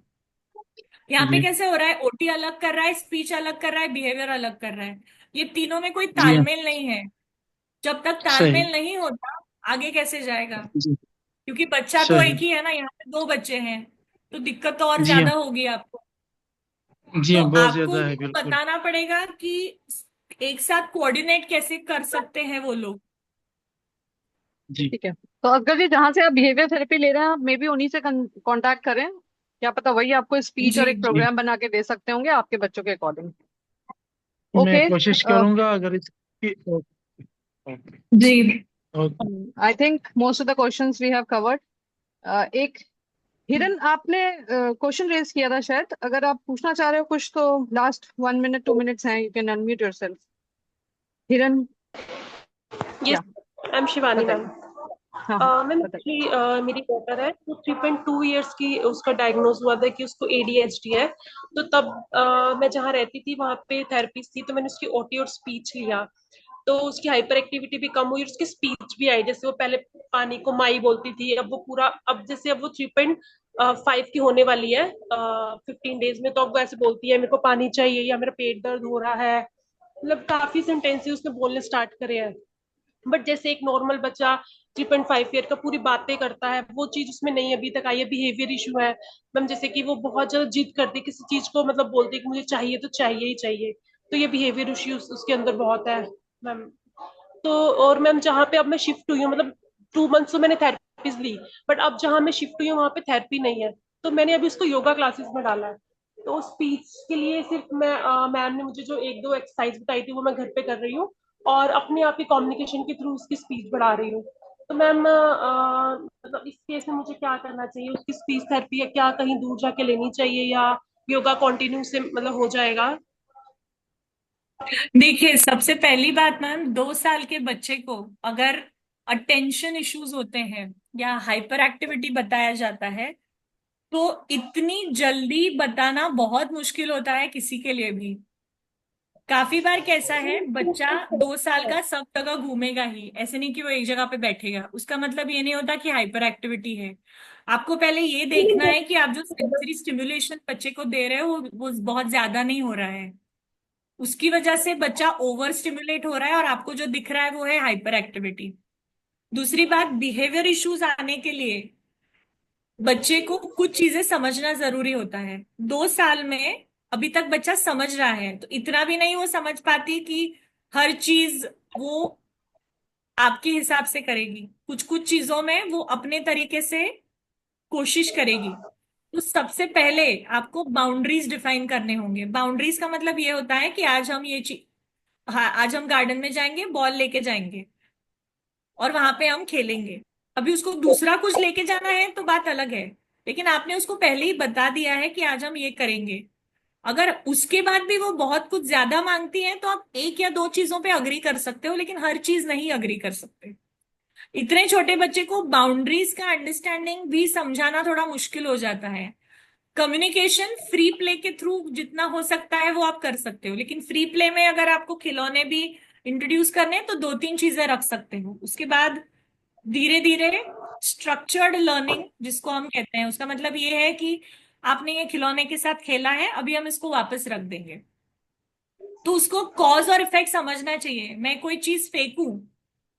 यहाँ पे जी कैसे हो रहा है, ओटी अलग कर रहा है, स्पीच अलग कर रहा है, बिहेवियर अलग कर रहा है, ये तीनों में कोई जी हाँ, तालमेल नहीं है। जब तक सही। तालमेल नहीं होता आगे कैसे जाएगा? जी। क्योंकि बच्चा तो सही। एक ही है ना, यहाँ पे दो बच्चे हैं, तो दिक्कत तो और जी हाँ। ज्यादा होगी आपको। जी तो हाँ, बहुत आपको ज्यादा है, उनको बिल्कुल। बताना पड़ेगा कि एक साथ कोऑर्डिनेट कैसे कर सकते हैं वो लोग। जी ठीक है, तो असगर जी जहाँ से आप बिहेवियर थेरेपी ले रहे हैं, आप मे बी उन्हीं से कांटेक्ट करें। क्या पता वही आपको स्पीच जी। और एक जी। प्रोग्राम बना के दे सकते होंगे आपके बच्चों के अकॉर्डिंग। मैं ओके। कोशिश करूंगा अगर इसकी। ओके। ओके। जी। Okay. I think most of the questions we have covered. एक हिरन, आपने क्वेश्चन रेज किया था शायद, अगर आप पूछना चाह रहे हो कुछ तो लास्ट 1 मिनट 2 मिनट्स हैं, यू कैन अनम्यूट योरसेल्फ। हिरन, Yes, या I'm Shivani, ma'am. बताइए। हाँ मैम बताइए। एक्चुअली मेरी डॉटर है तो 3.2 इयर्स की उसका डायग्नोज हुआ था कि उसको ADHD है। तो तब मैं जहाँ रहती थी वहाँ पे थेरेपिस्ट थी तो मैंने उसकी OT और स्पीच लिया। तो उसकी हाइपर एक्टिविटी भी कम हुई और उसकी स्पीच भी आई। जैसे वो पहले पानी को माई बोलती थी, अब वो पूरा, अब जैसे अब वो 3.5 की होने वाली है 15 डेज में, तो अब वो ऐसे बोलती है मेरे को पानी चाहिए या मेरा पेट दर्द हो रहा है। मतलब काफी सेंटेंसेस उसने बोलने स्टार्ट करे हैं। बट जैसे एक नॉर्मल बच्चा 3.5 ईयर का पूरी बातें करता है, वो चीज उसमें नहीं अभी तक आई है। बिहेवियर इशू है मैम, जैसे कि वो बहुत ज्यादा जिद करती है किसी चीज को, मतलब बोलती है कि मुझे चाहिए तो चाहिए ही चाहिए। तो ये बिहेवियर इशू उसके अंदर बहुत है मैम। तो और मैम जहाँ पे अब मैं शिफ्ट हुई हूँ, मतलब 2 मंथ्स तो मैंने थेरेपीज ली, बट अब जहाँ मैं शिफ्ट हुई हूँ वहाँ पे थेरेपी नहीं है। तो मैंने अभी उसको योगा क्लासेस में डाला है। तो स्पीच के लिए सिर्फ मैं मैम ने मुझे जो 1-2 एक्सरसाइज बताई थी वो मैं घर पे कर रही हूँ, और अपने आप ही कम्युनिकेशन के थ्रू उसकी स्पीच बढ़ा रही हूँ। तो मैम मतलब इस केस में मुझे क्या करना चाहिए? उसकी स्पीच थेरेपी है क्या कहीं दूर जाके लेनी चाहिए, या योगा कंटिन्यू से मतलब हो जाएगा? देखिए, सबसे पहली बात मैम, 2 साल के बच्चे को अगर अटेंशन इश्यूज होते हैं या हाइपर एक्टिविटी बताया जाता है, तो इतनी जल्दी बताना बहुत मुश्किल होता है किसी के लिए भी। काफी बार कैसा है, बच्चा 2 साल का सब जगह घूमेगा ही, ऐसे नहीं कि वो एक जगह पे बैठेगा, उसका मतलब ये नहीं होता कि हाइपर एक्टिविटी है। आपको पहले ये देखना है कि आप जो सेंसरी स्टिमुलेशन बच्चे को दे रहे हो वो बहुत ज्यादा नहीं हो रहा है, उसकी वजह से बच्चा ओवर स्टिमुलेट हो रहा है और आपको जो दिख रहा है वो है हाइपर एक्टिविटी। दूसरी बात, बिहेवियर इश्यूज आने के लिए बच्चे को कुछ चीजें समझना जरूरी होता है। 2 साल में अभी तक बच्चा समझ रहा है, तो इतना भी नहीं वो समझ पाती कि हर चीज वो आपके हिसाब से करेगी, कुछ कुछ चीजों में वो अपने तरीके से कोशिश करेगी। तो सबसे पहले आपको बाउंड्रीज डिफाइन करने होंगे। बाउंड्रीज का मतलब ये होता है कि आज हम ये चीज, हाँ आज हम गार्डन में जाएंगे, बॉल लेके जाएंगे और वहां पे हम खेलेंगे। अभी उसको दूसरा कुछ लेके जाना है तो बात अलग है, लेकिन आपने उसको पहले ही बता दिया है कि आज हम ये करेंगे। अगर उसके बाद भी वो बहुत कुछ ज्यादा मांगती है तो आप 1 या 2 चीजों पे अग्री कर सकते हो, लेकिन हर चीज नहीं अग्री कर सकते। इतने छोटे बच्चे को बाउंड्रीज का अंडरस्टैंडिंग भी समझाना थोड़ा मुश्किल हो जाता है। कम्युनिकेशन फ्री प्ले के थ्रू जितना हो सकता है वो आप कर सकते हो, लेकिन फ्री प्ले में अगर आपको खिलौने भी इंट्रोड्यूस करने हैं तो 2-3 चीजें रख सकते हो। उसके बाद धीरे धीरे स्ट्रक्चर्ड लर्निंग जिसको हम कहते हैं, उसका मतलब ये है कि आपने ये खिलौने के साथ खेला है, अभी हम इसको वापस रख देंगे। तो उसको कॉज और इफेक्ट समझना चाहिए। मैं कोई चीज फेंकूं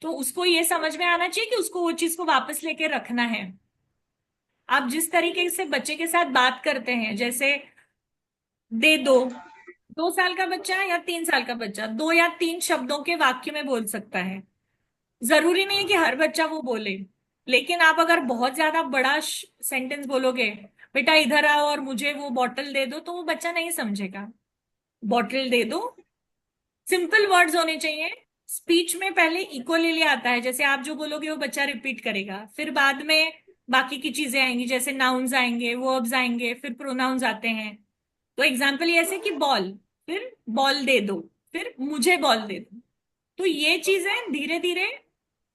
तो उसको ये समझ में आना चाहिए कि उसको वो चीज को वापस लेके रखना है। आप जिस तरीके से बच्चे के साथ बात करते हैं, जैसे दे दो, 2 साल का बच्चा या 3 साल का बच्चा 2 या 3 शब्दों के वाक्य में बोल सकता है। जरूरी नहीं है कि हर बच्चा वो बोले, लेकिन आप अगर बहुत ज्यादा बड़ा सेंटेंस बोलोगे, बेटा इधर आओ और मुझे वो बॉटल दे दो, तो वो बच्चा नहीं समझेगा। बॉटल दे दो, सिंपल वर्ड्स होने चाहिए। स्पीच में पहले इक्वली आता है, जैसे आप जो बोलोगे वो बच्चा रिपीट करेगा, फिर बाद में बाकी की चीजें आएंगी, जैसे नाउन्स आएंगे, वर्ब्स आएंगे, फिर प्रोनाउंस आते हैं। तो एग्जाम्पल ये ऐसे कि बॉल, फिर बॉल दे दो, फिर मुझे बॉल दे दो। तो ये चीजें धीरे धीरे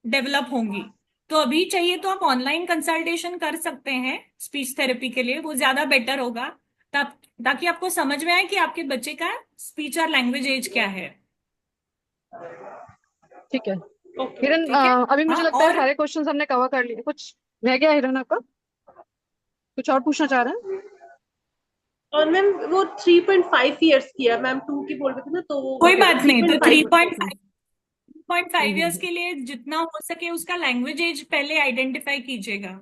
डेवलप होंगी। तो अभी चाहिए तो आप ऑनलाइन कंसल्टेशन कर सकते हैं स्पीच थेरेपी के लिए, वो ज्यादा बेटर होगा, ताकि आपको समझ में आए कि आपके बच्चे का स्पीच और लैंग्वेज एज क्या है। ठीक है हिरन, ठीक है। अभी हाँ, मुझे लगता है और सारे क्वेश्चंस हमने कवर कर लिए। कुछ रह गया हिरन आपका? कुछ और पूछना चाह रहे हैं? और मैम वो 3.5 इयर्स की है मैम, 2 की बोल रहे थे ना, तो वो कोई हो गया बात नहीं, तो 3.5। 3.5 ईयर्स के लिए जितना हो सके उसका लैंग्वेज एज पहले आइडेंटिफाई कीजिएगा,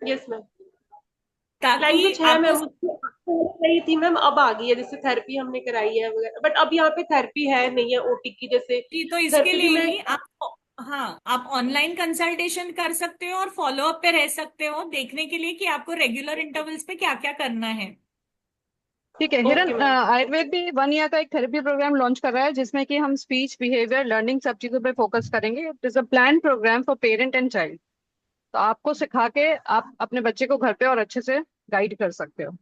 यस मैम। ताकि लैंग्वेज है आपको मैम, उसकी नहीं थी मैम, अब आ गई है। जैसे थेरेपी हमने कराई है वगैरह, बट अब यहाँ पे थेरेपी है नहीं है OT की। जैसे तो इसके थेरेपी भी लिए मैं, ही आप, हाँ आप ऑनलाइन कंसल्टेशन कर सकते हो और फॉलो अप पे रह सकते हो, देखने के लिए कि आपको रेगुलर इंटरवल्स पे क्या क्या करना है। ठीक है हिरन, आयुर्वेद भी 1 ईयर का एक थेरेपी प्रोग्राम लॉन्च कर रहा है जिसमें कि हम स्पीच, बिहेवियर, लर्निंग सब चीजों पे फोकस करेंगे। It is a plan program for parent and child. तो आपको सिखा के आप अपने बच्चे को घर पे और अच्छे से गाइड कर सकते हो।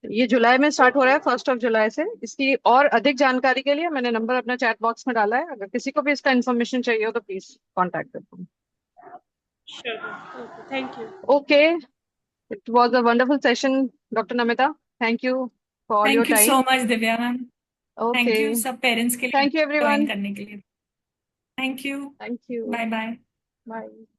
ये जुलाई में स्टार्ट हो रहा है, 1 जुलाई से। इसकी और अधिक जानकारी के लिए मैंने नंबर अपना चैट बॉक्स में डाला है, अगर किसी को भी इसका इन्फॉर्मेशन चाहिए हो तो प्लीज कॉन्टैक्ट करो। Sure. Okay. Thank you. Okay, it was a wonderful session, Dr. Namita. Thank you for all your thank you so time. Much Divya ma'am. Thank you Okay, सब पेरेंट्स के लिए thank you ज्वाइन everyone. करने के लिए। Thank you. Thank you. Bye bye. Bye.